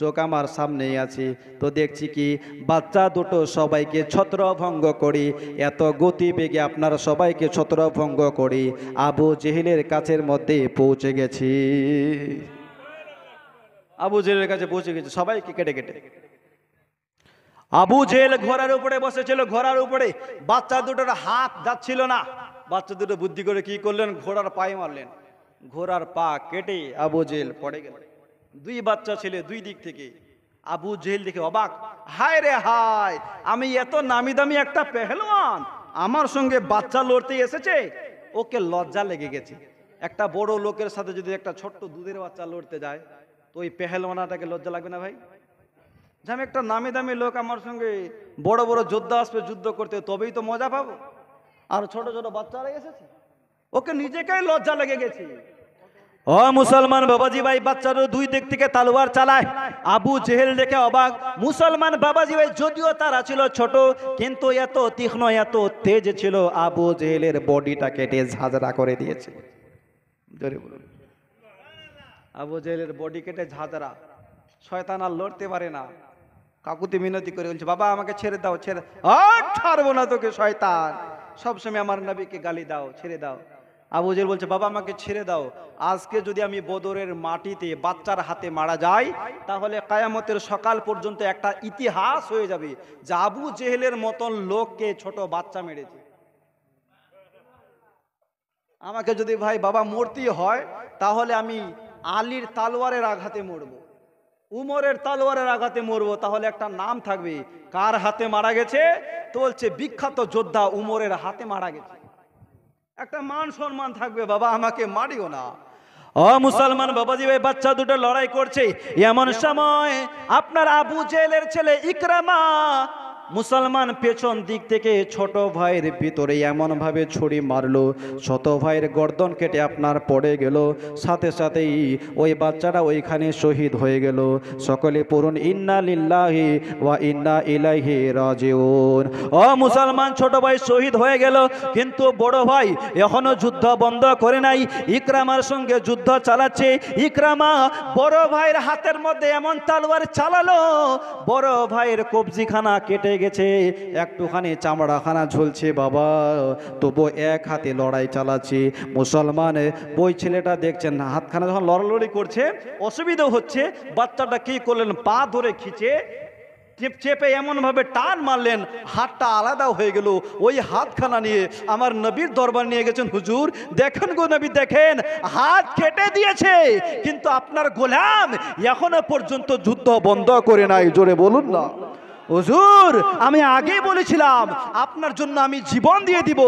চোখ আমার সামনেই আছে, তো দেখছি কি বাচ্চা দুটো সবাইকে ছত্রভঙ্গ করি, এত গতিবেগে আপনার সবাইকে ছত্রভঙ্গ করি, আবু জেহেলের কাছের মধ্যে পৌঁছে গেছি। আবু জেহেলের কাছে পৌঁছে গেছে, সবাইকে কেটে কেটে। আবু জেহেল ঘোড়ার উপরে বসেছিল, ঘোড়ার উপরে বাচ্চা দুটোর হাত যাচ্ছিল না, বাচ্চা দুটো বুদ্ধি করে কি করলেন, ঘোড়ার পায়ে মারলেন, ঘোড়ার পা কেটে আবু জেহেল পড়ে গেল। 2 বাচ্চা ছেলে 2 দিক থেকে। আবু জেহেল দেখে অবাক, হায় রে হায়, আমি এত নামি দামি একটা পেহলওয়ান, আমার সঙ্গে বাচ্চা লড়তে এসেছে। ওকে লজ্জা লেগে গেছে। একটা বড় লোকের সাথে যদি একটা ছোট্ট দুধের বাচ্চা লড়তে যায়, তো ওই পেহলওয়ানাটাকে লজ্জা লাগবে না ভাই? যে আমি একটা নামি দামি লোক, আমার সঙ্গে বড় বড় যোদ্ধা আসবে যুদ্ধ করতে, তবেই তো মজা পাবো, আর ছোট ছোট বাচ্চারা এসেছে। ওকে নিজেকেই লজ্জা লেগে গেছে। ও ও মুসলমান বাবাজি ভাই, বাচ্চারা দুই দিক থেকে তালোয়ার চালায়। আবু জেহেল দেখে অবাক। মুসলমান বাবাজি ভাই যদিও তারা ছিল ছোট, কিন্তু এত তীক্ষ্ণ এত তেজ ছিল, আবু জেহেলের বডিটা কেটে ঝাঁঝরা করে দিয়েছে। জোরে বলুন, আবু জেহেলের বডি কেটে ঝাঁঝরা। শয়তান আর লড়তে পারে না। কাকুতি মিনতি করে বলছে, বাবা আমাকে ছেড়ে দাও, ছেড়ে। আর ছাড়বো না তোকে শয়তান, সবসময় আমার নবীকে গালি দাও, ছেড়ে দাও। আবু জেহেল বলছে, বাবা আমাকে ছেড়ে দাও, আজকে যদি আমি বদরের মাটিতে বাচ্চার হাতে মারা যাই, তাহলে কায়ামতের সকাল পর্যন্ত একটা ইতিহাস হয়ে যাবে যে আবু জেহেলের মতন লোককে ছোট বাচ্চা মেরেছে। আমাকে যদি ভাই বাবা মরতে হয়, তাহলে আমি আলীর তালোয়ারের আঘাতে মরবো, উমরের তালোয়ারের আঘাতে মরবো, তাহলে একটা নাম থাকবে। কার হাতে মারা গেছে? তো বলছে বিখ্যাত যোদ্ধা উমরের হাতে মারা গেছে, একটা মান সম্মান থাকবে। বাবা আমাকে মারিও না। ও মুসলমান বাবাজি ভাই, বাচ্চা দুটো লড়াই করছে। এমন সময় আপনার আবু জেহেলের ছেলে ইকরামা মুসলমান পেছন দিক থেকে ছোট ভাইয়ের ভিতরে এমন ভাবে ছুরি মারলো, ছোট ভাইয়ের গর্দন কেটে আপনার পড়ে গেল। সাথে সাথেই ওই বাচ্চাটা ওইখানে শহীদ হয়ে গেল। সকলে পড়ুন ইন্না লিল্লাহি ওয়া ইন্না ইলাইহি রাজিউন। ও মুসলমান, ছোট ভাই শহীদ হয়ে গেল, কিন্তু বড় ভাই এখনো যুদ্ধ বন্ধ করে নাই। ইকরামার সঙ্গে যুদ্ধ চালাচ্ছে। ইকরামা বড় ভাইয়ের হাতের মধ্যে এমন তলোয়ার চালালো, বড় ভাইয়ের কবজিখানা কেটে গেছে, একটুখানি চামড়াখানা ঝুলছে। বাবা তবু এক হাতে লড়াই চালাচ্ছে। মুসলমান ওই ছেলেটা দেখছেন হাতখানা যখন লড়ালড়ি করছে, অসুবিধা হচ্ছে, বাচ্চাটা কি করলেন, পা ধরে খিচে চেপে এমন ভাবে টান মারলেন, হাতটা আলাদা হয়ে গেল। ওই হাতখানা নিয়ে আমার নবীর দরবার নিয়ে গেছেন। হুজুর দেখেন গো নবী, দেখেন হাত কেটে দিয়েছে, কিন্তু আপনার গোলাম এখনো পর্যন্ত যুদ্ধ বন্ধ করে নাই। জোরে বলুন না। হুজুর আমি আগেই বলেছিলাম আপনার জন্য আমি জীবন দিয়ে দিব।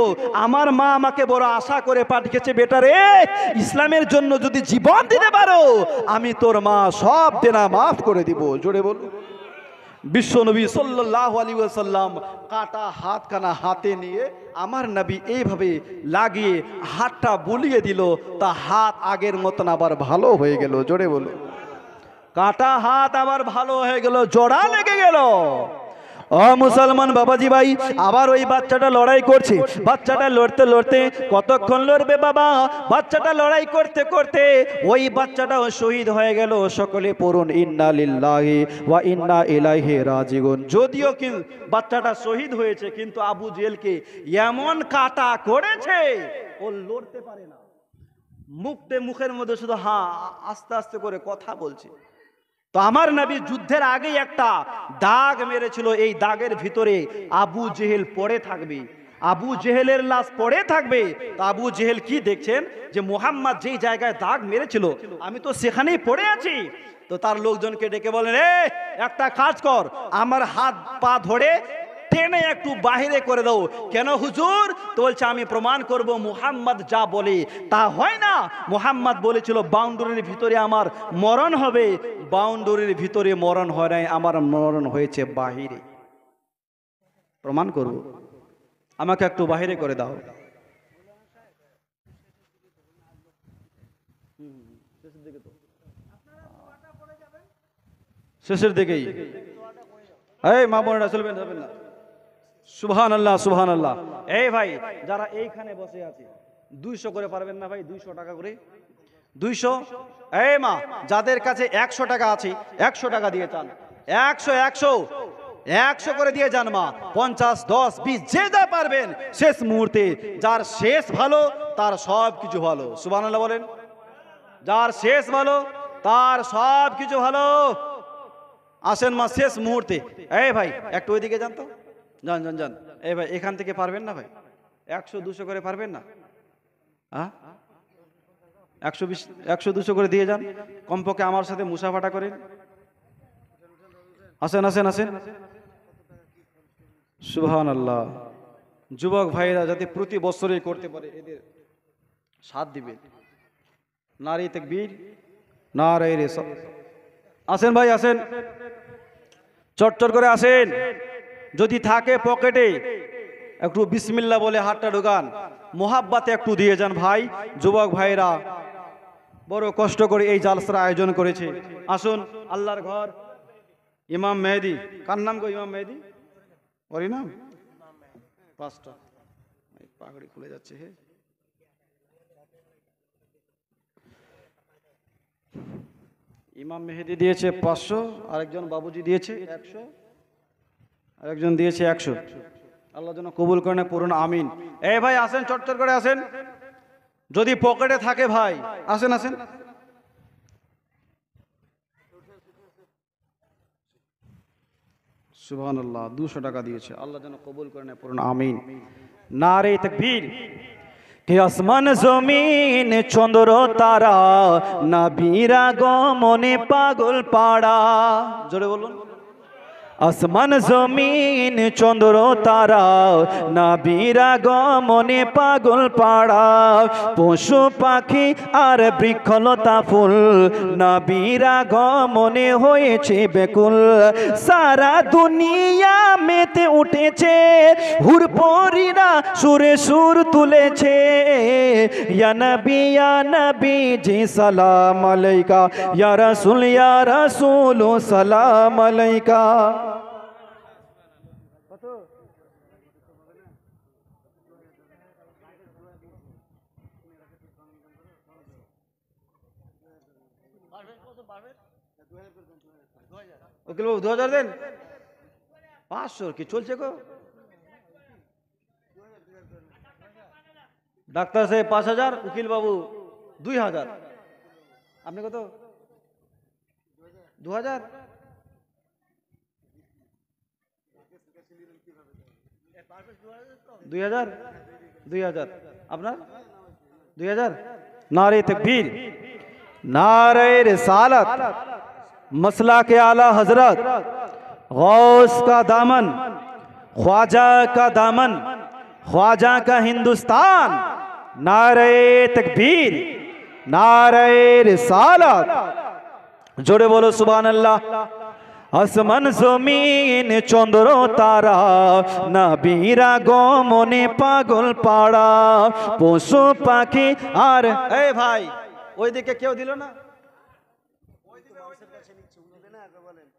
আমার মা আমাকে বড় আশা করে পাঠিয়েছে, বেটা রে ইসলামের জন্য যদি জীবন দিতে পারো, আমি তোর মা সব দেনা মাফ করে দিব। জোরে বলুন। বিশ্বনবী সাল্লাল্লাহু আলাইহি ওয়াসাল্লাম কাটা হাতখানা হাতে নিয়ে আমার নবী এইভাবে লাগিয়ে হাতটা বুলিয়ে দিল, তা হাত আগের মতন আবার ভালো হয়ে গেল। জোরে বলুন। কাটা হাত আবার ভালো হয়ে গেল, জোড়া লেগে গেল। ও মুসলমান বাবাজি ভাই, আবার ওই বাচ্চাটা লড়াই করছে। বাচ্চাটা লড়তে লড়তে কতক্ষণ লড়বে বাবা? বাচ্চাটা লড়াই করতে করতে ওই বাচ্চাটাও শহীদ হয়ে গেল। সকলে পড়ুন ইন্না লিল্লাহি ওয়া ইন্না ইলাইহি রাজিউন। যদিও কি বাচ্চাটা শহীদ হয়েছে, কিন্তু আবু জেহেলকে এমন কাটা করেছে ও লড়তে পারে না। মুখের মধ্যে শুধু আস্তে আস্তে করে কথা বলছে। তো আমার নবী যুদ্ধের আগে একটা দাগ মেরেছিল, এই দাগের ভিতরে আবু জেহেল পড়ে থাকবে, আবু জেহেলের লাশ পড়ে থাকবে। তো আবু জেহেল কি দেখছেন যে মুহাম্মদ যেই জায়গায় দাগ মেরেছিল আমি তো সেখানেই পড়ে আছি। তো তার লোকজনকে ডেকে বলেন, একটা কাজ কর, আমার হাত পা ধরে টেনে একটু বাহিরে করে দাও। কেন হুজুর? তো বলছে আমি প্রমাণ করব মুহাম্মদ যা বলে তা হয় না। মুহাম্মদ বলেছিল বাউন্ডারির ভিতরে আমার মরণ হবে, বাউন্ডারির ভিতরে মরণ হয় নাই, আমার মরণ হয়েছে বাহিরে। প্রমাণ করব, আমাকে একটু বাহিরে করে দাও। শেষের দিকেই এই মা বোনেরা চলবেন, যাবেন না। সুবহানাল্লাহ সুবহানাল্লাহ। এই ভাই যারা এইখানে বসে আছে 200 করে পারবেন না ভাই? 200 টাকা করে, 200। এই মা যাদের কাছে 100 টাকা আছে 100 টাকা দিয়ে যান। 100 করে দিয়ে যান মা। 50, 10, 20 যে যা পারবেন। শেষ মুহূর্তে যার শেষ ভালো তার সব কিছু ভালো। সুবহানাল্লাহ বলেন। যার শেষ ভালো তার সব কিছু ভালো। আসেন মা শেষ মুহূর্তে। এই ভাই একটু ওইদিকে যান তো, যান যান যান। এই ভাই এখান থেকে পারবেন না ভাই? 100, 200 করে পারবেন না? 120, 100, 200 করে দিয়ে যান। কমপক্ষে আমার সাথে মুসাফাটা করেন। আসেন আসেন আসেন। সুবহানাল্লাহ। যুবক ভাইরা যাতে প্রতি বছরই করতে পারে, এদের সাথ দিবেন। নারী তাকবীর, নারায়ে রিসালাত। আসেন ভাই আসেন, চটচট করে আসেন। যদি থাকে পকেটে একটু বিসমিল্লাহ বলে হাতটা ঢোকান, মোহাব্বতে একটু দিয়ে যান ভাই। যুবক ভাইরা বড় কষ্ট করে এই জালসার আয়োজন করেছে। আসুন, আল্লাহর ঘর, ইমাম মেহেদি। কার নাম গো? ইমাম মেহেদি, ওরই নাম? পাঁচটা পাগড়ি খুলে যাচ্ছে। হে, ইমাম মেহেদি দিয়েছে 500, আরেকজন বাবুজি দিয়েছে 100, আরেকজন দিয়েছে 100। আল্লাহ যেন কবুল করেন, পূরণ আমিন। এই ভাই আসেন, চটচট করে আসেন, যদি পকেটে থাকে ভাই আসেন আসেন। সুবহানাল্লাহ, 200 টাকা দিয়েছে। আল্লাহ যেন কবুল করেন, পূরণ আমিন। নারে তাকবীর। কে আসমান জমিন চন্দ্র তারা, নবীরা গমনে পাগল পাড়া। জোরে বলুন। আসমান জমিন চন্দ্র তারা, নবীরা গমনে পাগল পাড়া। পশু পাখি আর বৃক্ষলতা ফুল, নবীরা গমনে হয়েছে বেকুল। সারা দুনিয়া মেতে উঠেছে, হুরপরিরা সুরে সুর তুলেছে। ইয়া নবী জি সালাম আলাইকা, ইয়া রাসূল সালাম আলাইকা। উকিল বাবু 2000 দেন। 500 কি চলছে গো? ডাক্তার সাহেব 5000, উকিল বাবু 2000। আপনি কত? 2000। আপনার 2000। नारे तकबीर, नारे रिसालत, मसला के आला हजरत, गौस का दामन, ख्वाजा का दामन, ख्वाजा का हिंदुस्तान। नारे तकबीर, नारे रिसालत। जोड़े बोलो सुभान अल्लाह। আসমান জমিন চন্দ্র তারা, নবীরা গমনে পাগল পাড়া। পশু পাখি আর এই ভাই ওইদিকে কেউ দিল না?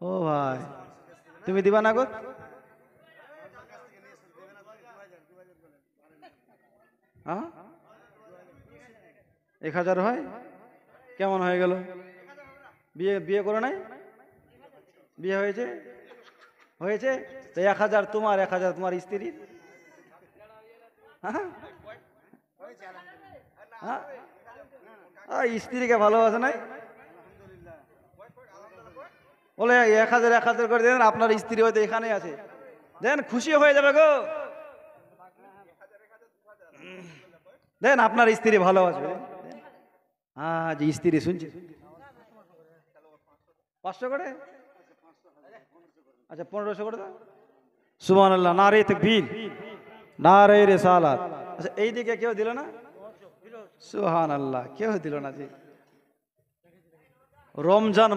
ও ভাই, তুমি দিবা না গো? হ্যাঁ, 1000 হয়? কেমন হয়ে গেল? বিয়ে করো নাই? বিয়ে হয়েছে? হয়েছে তো 1000 তোমার, 1000 তোমার স্ত্রীর। স্ত্রীকে ভালোবাসে নাই বলে 1000 করে দেন, আপনার স্ত্রী হয়তো এখানে আছে, দেন খুশি হয়ে যাবে গো। দেন, আপনার স্ত্রী ভালোবাসবে। হ্যাঁ, যে স্ত্রী শুনছে 500 করে। আচ্ছা 1500 করে দাও। সুবহানাল্লাহ, নারে তাকবীর, নারে রিসালাত। আচ্ছা এইদিকে কেউ দিল না? সুবহানাল্লাহ, কেউ দিল না। জি, রমজান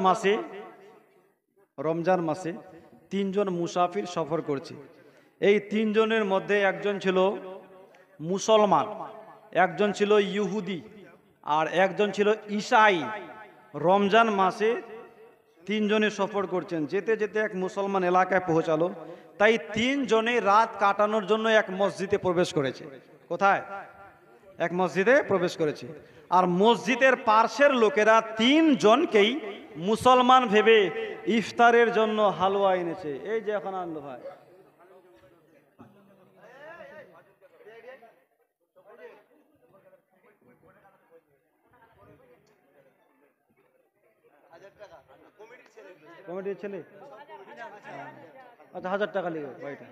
মাসে 3 জন মুসাফির সফর করছে। এই 3 জনের মধ্যে একজন ছিল মুসলমান, একজন ছিল ইহুদি, আর একজন ছিল ঈসাই। রমজান মাসে 3 জনে সফর করছেন। যেতে যেতে এক মুসলমান এলাকায় পৌঁছালো। তাই 3 জনে রাত কাটানোর জন্য এক মসজিদে প্রবেশ করেছে। কোথায়? এক মসজিদে প্রবেশ করেছে। আর মসজিদের পার্শ্বের লোকেরা 3 জনকেই মুসলমান ভেবে ইফতারের জন্য হালুয়া এনেছে। এই যে এখন আনলো ভাই। কমিটির ছেলে? আচ্ছা 1000 টাকা লিখো ভাইটা।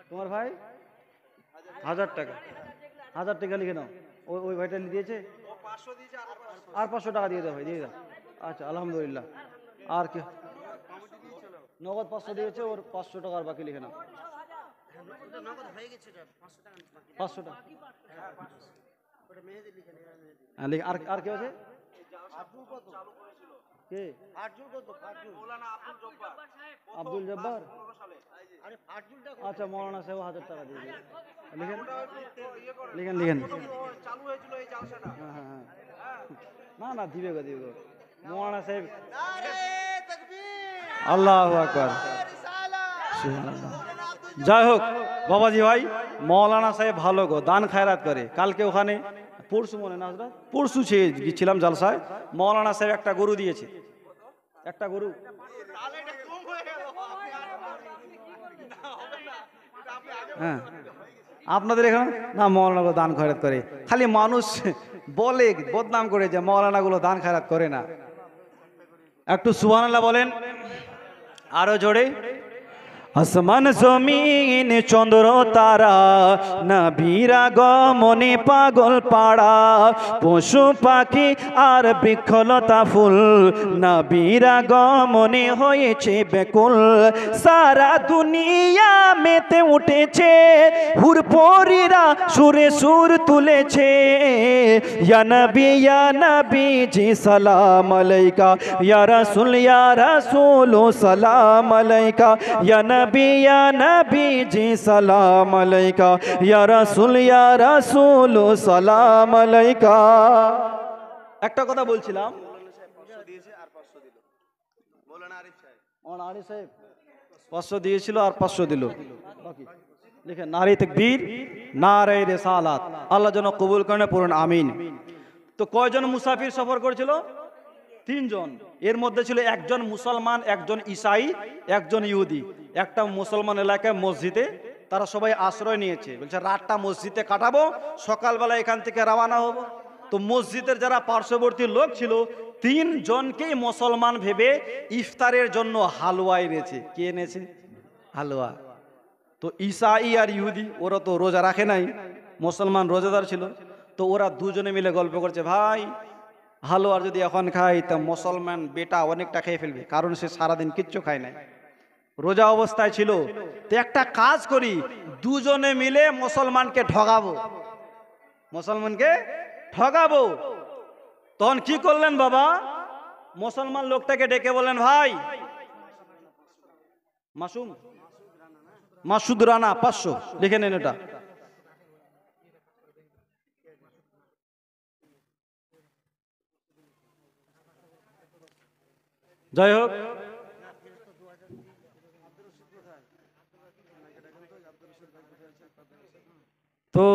তোমার ভাই 1000 টাকা, 1000 টাকা লিখে নাও। ওই ভাইটা দিয়েছে, আর 500 টাকা দিয়ে দাও ভাই, দিয়ে দাও। আচ্ছা আলহামদুলিল্লাহ। আর কি? নগদ 500 দিয়েছে, ওর 500 টাকা আর বাকি লিখে নাও। 500 টাকা। আর কি আছে? কে? আব্দুল জব্বার। আচ্ছা মৌলানা সাহেব 1000 টাকা দিয়ে দিন। লিখেন লিখেন লিখেন। না না দিবে গো দিবে গো মৌলানা সাহেব। আল্লাহু আকবার। যাই হোক বাবাজি ভাই, মৌলানা সাহেব ভালো গো, দান খায়রাত করে। কালকে ওখানে পরশু মনে না পরশু গিয়েছিলাম জালসায়, মৌলানা সাহেব একটা গরু দিয়েছে, একটা গরু। হ্যাঁ আপনাদের এখানে না মৌলানা দান খয়রাত করে, খালি মানুষ বলে বদনাম করে যে মৌলানা গুলো দান খয়রাত করে না। একটু সুবহানাল্লাহ বলেন আরো জোরে। আসমান জমিন চন্দ্র তারা নবীর আগমনে পাগল পাড়া, পশু পাখি আর বৃক্ষলতা ফুল নবীর আগমনে হয়েছে বেকুল। সারা দুনিয়া মেতে উঠেছে, হুরপরিরা সুরে সুর তুলেছে। ইয়া নবী জি সালাম আলাইকা, ইয়া রাসূল সালাম আলাইকা, ইয়া নবী জি সালাম আলাইকা, ইয়া রাসূল সালাম আলাইকা। একটা কথা বলছিলাম, আরিফ সাহেব 500 দিয়েছিল আর 500 দিল। লিখেন নারে তাকবীর, নারে রিসালাত। আল্লাহ যেন কবুল করেন, পড়ুন আমিন। তো কয়জন মুসাফির সফর করেছিল? 3 জন। এর মধ্যে ছিল একজন মুসলমান, একজন ঈসাই, একজন ইহুদি। একটা মুসলমান এলাকায় মসজিদে তারা সবাই আশ্রয় নিয়েছে, বলছে রাতটা মসজিদে কাটাবো, সকালবেলা এখান থেকে রওনা হব। তো মসজিদের যারা পার্শ্ববর্তী লোক ছিল 3 জনকেই মুসলমান ভেবে ইফতারের জন্য হালুয়া এনেছে। কে এনেছে? হালুয়া। তো ঈসাই আর ইহুদি ওরা তো রোজা রাখে নাই, মুসলমান রোজাদার ছিল। তো ওরা দুজনে মিলে গল্প করছে, ভাই হালুয়া যদি এখন খাই তা মুসলমান বেটা অনেকটা খেয়ে ফেলবে, কারণ সে সারাদিন কিচ্ছু খায় নাই, রোজা অবস্থায় ছিল। তো একটা কাজ করি, দুজনে মিলে মুসলমানকে ঠগাবো, মুসলমানকে ঠগাবো। তখন কি করলেন বাবা? মুসলমান লোকটাকে ডেকে বললেন, ভাই মাসুদ রানা 500 লিখে নেন এটা। যাই হোক, তো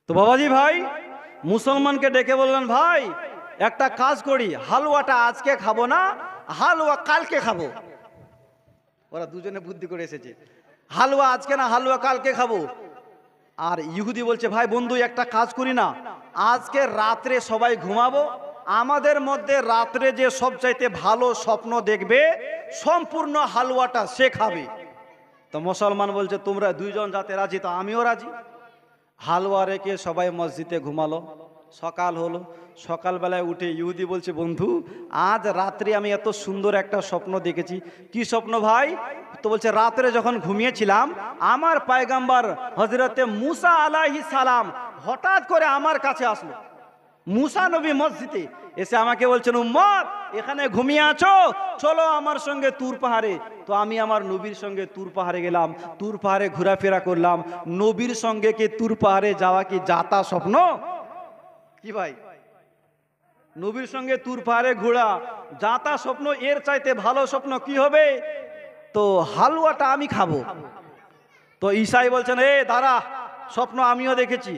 তো বাবাজি ভাই মুসলমানকে ডেকে বললেন, ভাই একটা কাজ করি, হালুয়াটা আজকে খাবো না, হালুয়া কালকে খাবো। ওরা দুজনে বুদ্ধি করে এসেছে, হালুয়া আজকে না, হালুয়া কালকে খাবো। আর ইহুদি বলছে, ভাই বন্ধু একটা কাজ করি না, আজকে রাত্রে সবাই ঘুমাবো, আমাদের মধ্যে রাত্রে যে সবচাইতে ভালো স্বপ্ন দেখবে সম্পূর্ণ হালুয়াটা সে খাবে। তো মুসলমান বলছে, তোমরা 2 জন যাতে রাজি তো আমিও রাজি। হালুয়া রেখে সবাই মসজিদে ঘুমালো। সকাল হলো, সকালবেলায় উঠে ইহুদি বলছে, বন্ধু আজ রাত্রে আমি এত সুন্দর একটা স্বপ্ন দেখেছি। কি স্বপ্ন ভাই? তো বলছে, রাত্রে যখন ঘুমিয়েছিলাম আমার পয়গম্বর হযরতে মুসা আলাইহিস সালাম হঠাৎ করে আমার কাছে আসলো। মুসা নবী মসজিদে এসে আমাকে বলছেন, উম্মত এখানে ঘুমিয়ে আছো, চলো আমার সঙ্গে তুর পাহাড়ে। তো আমি আমার নবীর সঙ্গে তুর পাহাড়ে গেলাম, তুর পাহাড়ে ঘোরাফেরা করলাম। নবীর সঙ্গে কি তুর পাহাড়ে যাওয়া কি যাতা স্বপ্ন? কি ভাই, নবীর সঙ্গে তুর পাহাড়ে ঘোরা যাতা স্বপ্ন, এর চাইতে ভালো স্বপ্ন কি হবে? তো হালুয়াটা আমি খাবো। তো ঈসাই বলছেন, এ দাঁড়া, স্বপ্ন আমিও দেখেছি।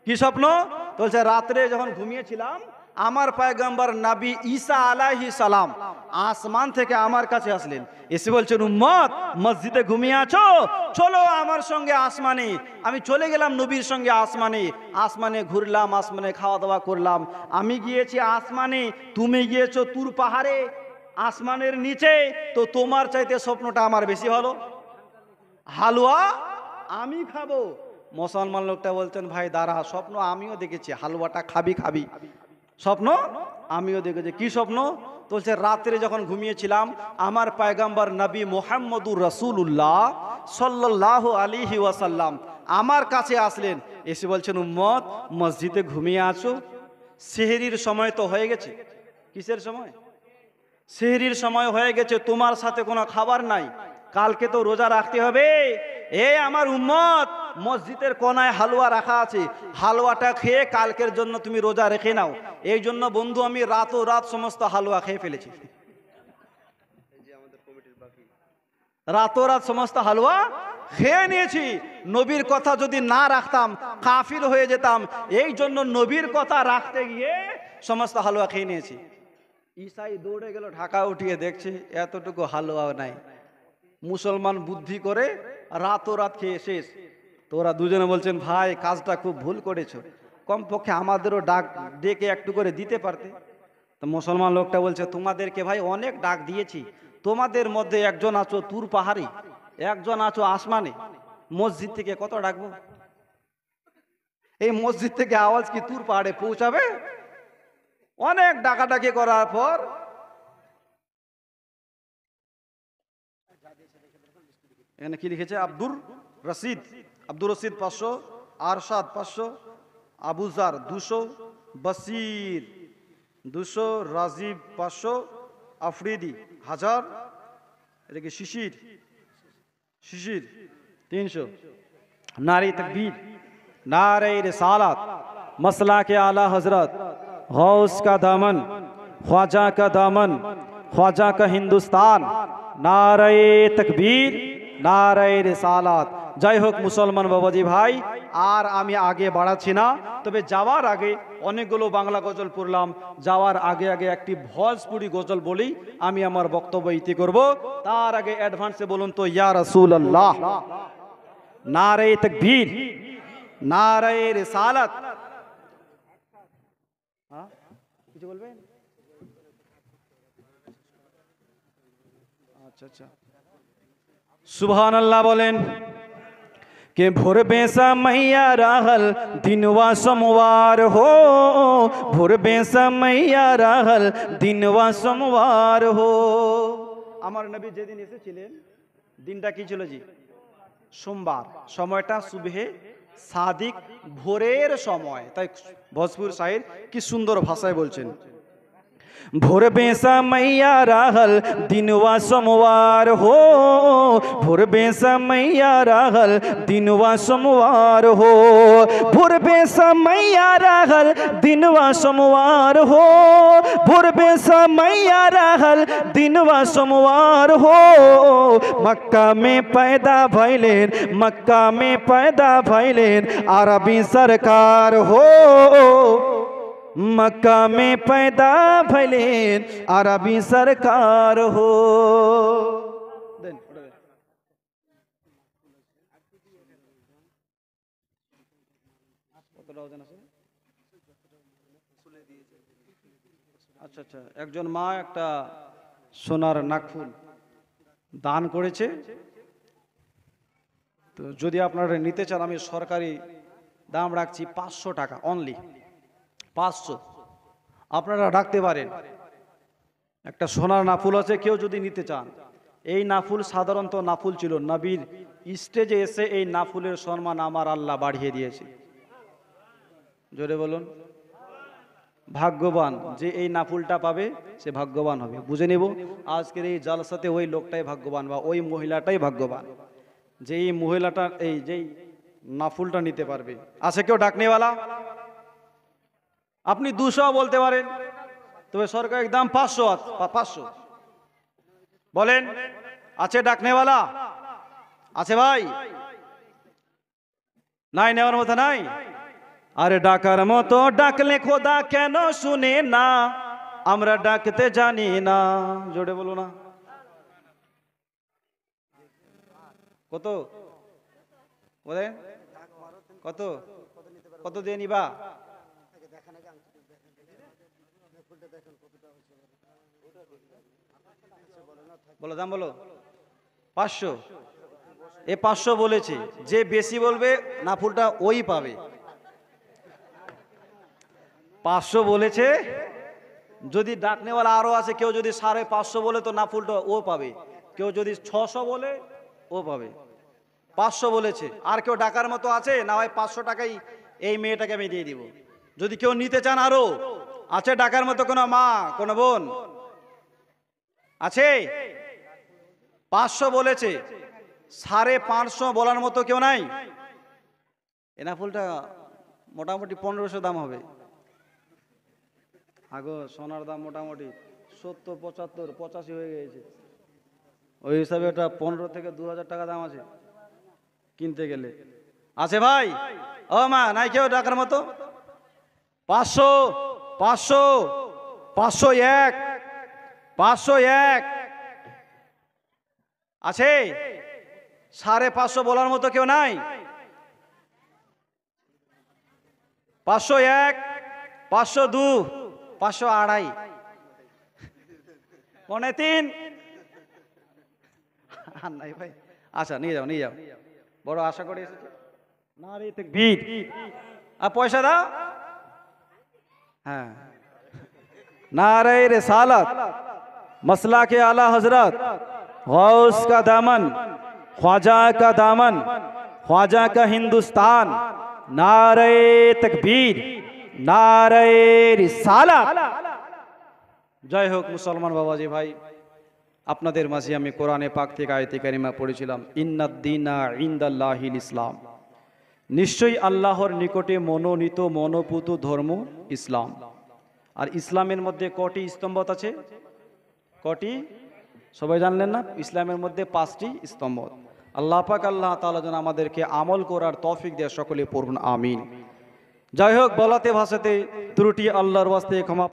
কি স্বপ্ন? বলছে, রাত্রে যখন ঘুমিয়েছিলাম আমার পয়গম্বর নবী ঈসা আলাইহিস সালাম আসমান থেকে আমার কাছে আসলেন, এসে বলছেন, উম্মত মসজিদে ঘুমিয়ে আছো, চলো আমার সঙ্গে আসমানে। আমি চলে গেলাম নবীর সঙ্গে আসমানে। আসমানে ঘুরলাম, আসমানে খাওয়া দাওয়া করলাম। আমি গিয়েছি আসমানে, তুমি গিয়েছো তুর পাহাড়ে আসমানের নিচে। তো তোমার চাইতে স্বপ্নটা আমার বেশি ভালো, হালুয়া আমি খাবো। মুসলমান লোকটা বলছেন, ভাই দাঁড়া, স্বপ্ন আমিও দেখেছি, হালুয়াটা খাবি খাবি, স্বপ্ন আমিও দেখেছি। কি স্বপ্ন? তো বলছে, রাত্রে যখন ঘুমিয়েছিলাম আমার পয়গম্বর নবী মুহাম্মদুর রাসূলুল্লাহ সাল্লাল্লাহু আলাইহি ওয়াসাল্লাম আমার কাছে আসলেন, এসে বলছেন, উম্মত মসজিদে ঘুমিয়ে আছো, সেহরির সময় তো হয়ে গেছে। কিসের সময়? সেহরির সময় হয়ে গেছে, তোমার সাথে কোনো খাবার নাই, কালকে তো রোজা রাখতে হবে। এই আমার উম্মত, মসজিদের কোনায় হালুয়া রাখা আছে, হালুয়াটা খেয়ে কালকের জন্য তুমি রোজা রেখে নাও। এই জন্য বন্ধু আমি রাত সমস্ত হালুয়া খেয়ে ফেলেছি, রাত সমস্ত হালুয়া খেয়ে নিয়েছি। নবীর কথা যদি না রাখতাম কাফির হয়ে যেতাম, এই জন্য নবীর কথা রাখতে গিয়ে সমস্ত হালুয়া খেয়ে নিয়েছি। ঈসাই দৌড়ে গেল, ঢাকা উঠিয়ে দেখছে এতটুকু হালুয়াও নাই। মুসলমান বুদ্ধি করে রাত খেয়ে শেষ। তোরা দুজনে বলছেন ভাই কাজটা খুব ভুল করেছো, কমপক্ষে আমাদেরও ডাক ডেকে একটু করে দিতে পারতে। তো মুসলমান লোকটা বলছে তোমাদেরকে ভাই অনেক ডাক দিয়েছি, তোমাদের মধ্যে একজন আছো তুর পাহাড়ি, একজন আছো আসমানে, মসজিদ থেকে কত ডাকবো? এই মসজিদ থেকে আওয়াজ কি তুর পাহাড়ে পৌঁছাবে? অনেক ডাকাডাকি করার পর এখানে কি লিখেছে, আব্দুর রশিদ 500, আরশাদ 500, আবুজার 200, বসির 200, রাজীব 500, আফরিদি 1000, এটা কি শিশির 300। नारे तकबीर, नारे रिसालत, मसला के आला हजरत, गौस का दामन, ख्वाजा का दामन, ख्वाजा का हिंदुस्तान, नारे तकबीर, नारे रिसालत। যাই হোক মুসলমান বাবাজি ভাই, আর আমি আগে বাড়াচ্ছি না, তবে যাওয়ার আগে অনেকগুলো বাংলা গজল পড়লাম, যাওয়ার আগে একটি ভোজপুরি গজল বলি আমি আমার বক্তব্য ইতি করব। তার আগে অ্যাডভান্সে বলুন তো ইয়া রাসূলুল্লাহ, নারে তাকবীর, নারে রিসালাত। হ্যাঁ কিছু বলবেন? আচ্ছা সুবহানাল্লাহ বলেন। के भोर बेसा मैया रहल दिनवा सोमवार हो, भोर बेसा मैया रहल दिनवा सोमवार हो। আমার নবী যেদিন এসেছিলেন দিনটা কি ছিল জি? সোমবার। সময়টা সুবহে সাদিক, ভোরের সময়। তাই ভোজপুর শায়ের কি সুন্দর ভাষায় বলছেন, भोर बेसा मैया रहल दिनवा सोमवार हो, भोर बेसा मैया रहल दिनवा सोमवार हो, भोर बेसा मैया रहल दिनवा सोमवार हो, भोर बेसा मैया रहल दिनवा सोमवार हो। मक्का में पैदा भइलेन, मक्का में पैदा भइलेन अरबी सरकार हो, मक्का में पैदा भइलेन अरबी सरकार हो। আচ্ছা, একজন মা একটা সোনার নাকফুল দান করেছে, তো যদি আপনারা নিতে চান আমি সরকারি দাম রাখছি 500 টাকা অনলি, 500 আপনারা রাখতে পারেন। একটা সোনার নাফুল আছে, কেউ যদি নিতে চান। এই নাফুল সাধারণত নাফুল ছিল, নবীর স্টেজে এসে এই নাফুলের সম্মান আমার আল্লাহ বাড়িয়ে দিয়েছে। জোরে বলুন ভাগ্যবান, যে এই নাফুলটা পাবে সে ভাগ্যবান হবে। বুঝে নেব আজকের এই জালসাতে ওই লোকটাই ভাগ্যবান বা ওই মহিলাটাই ভাগ্যবান, যে এই মহিলাটা এই যেই নাফুলটা নিতে পারবে। আছে কেউ ডাকনেওয়ালা? আপনি 200 বলতে পারেন, তবে সরকারি দাম 500 বলেন। আছে ডাকনেওয়ালা? আছে ভাই? নাই, নেওয়ার মতো নাই? আরে ডাকার মতো ডাকলে খোদা কেন শুনে না, আমরা ডাকতে জানি না। জোরে বলো না। কত বলেন? কত কত দিয়ে নিবা? বলো দাম বলো। 500। এ 500 বলেছে, যে বেশি বলবে নাফুলটা ওই পাবে। 500 বলেছে, যদি ডাকনেওয়ালা আরো আছে, কেউ যদি 550 বলে তো নাফুলটা ও পাবে, কেউ যদি 600 বলে ও পাবে। 500 বলেছে। আর কেউ ডাকার মতো আছে না? হয় 500 টাকাই এই মেয়েটাকে আমি দিয়ে দিব। যদি কেউ নিতে চান আরো আছে ডাকার মতো, কোনো মা কোনো বোন আছে? 500 বলেছে, 550 বলার মতো কেউ নাই? এনাফুলটা মোটামুটি 1500 দাম হবে। আগো সোনার দাম মোটামুটি 70, 75, 85 হয়ে গেছে। ওই হিসাবে এটা 15 থেকে 2000 টাকা দাম আছে কিনতে গেলে। আছে ভাই? ও মা, নাই কেউ টাকার মতো? 500, 500, 501, 501 আছে? 550 বলার মতো কেউ নাই? 501, 502, 502.5, 3.25 নাই ভাই। আচ্ছা নিয়ে যাও, নিয়ে যাও, বড় আশা করে এসেছে। নারে তাকবীর। আর পয়সা দাও। হ্যাঁ, नारे रिसालत, मसला के आला हजरत, गौस का दामन, ख्वाजा का दामन, ख्वाजा का हिंदुस्तान, नारे तकबीर, नारे रिसालत। जय हो मुसलमान बाबाजी भाई, আপনাদের মাঝে আমি কোরআনে পাক থেকে আয়াতে কারিমা পড়েছিলাম, ইন্নাদ-দীনা ইনদাল্লাহিল ইসলাম, নিশ্চয়ই আল্লাহর নিকটে মনোনীত মনোপুত ধর্ম ইসলাম। আর ইসলামের মধ্যে কটি স্তম্ভ আছে? কটি? সবাই জানলেন না? ইসলামের মধ্যে 5টি স্তম্ভ। আল্লাহ পাক আল্লাহ তাআলা যেন আমাদেরকে আমল করার তৌফিক দেয়, সকলে পড়ুন আমিন। যাই হোক, বলাতে ভাষাতে ত্রুটি আল্লাহর ওয়াস্তে ক্ষমা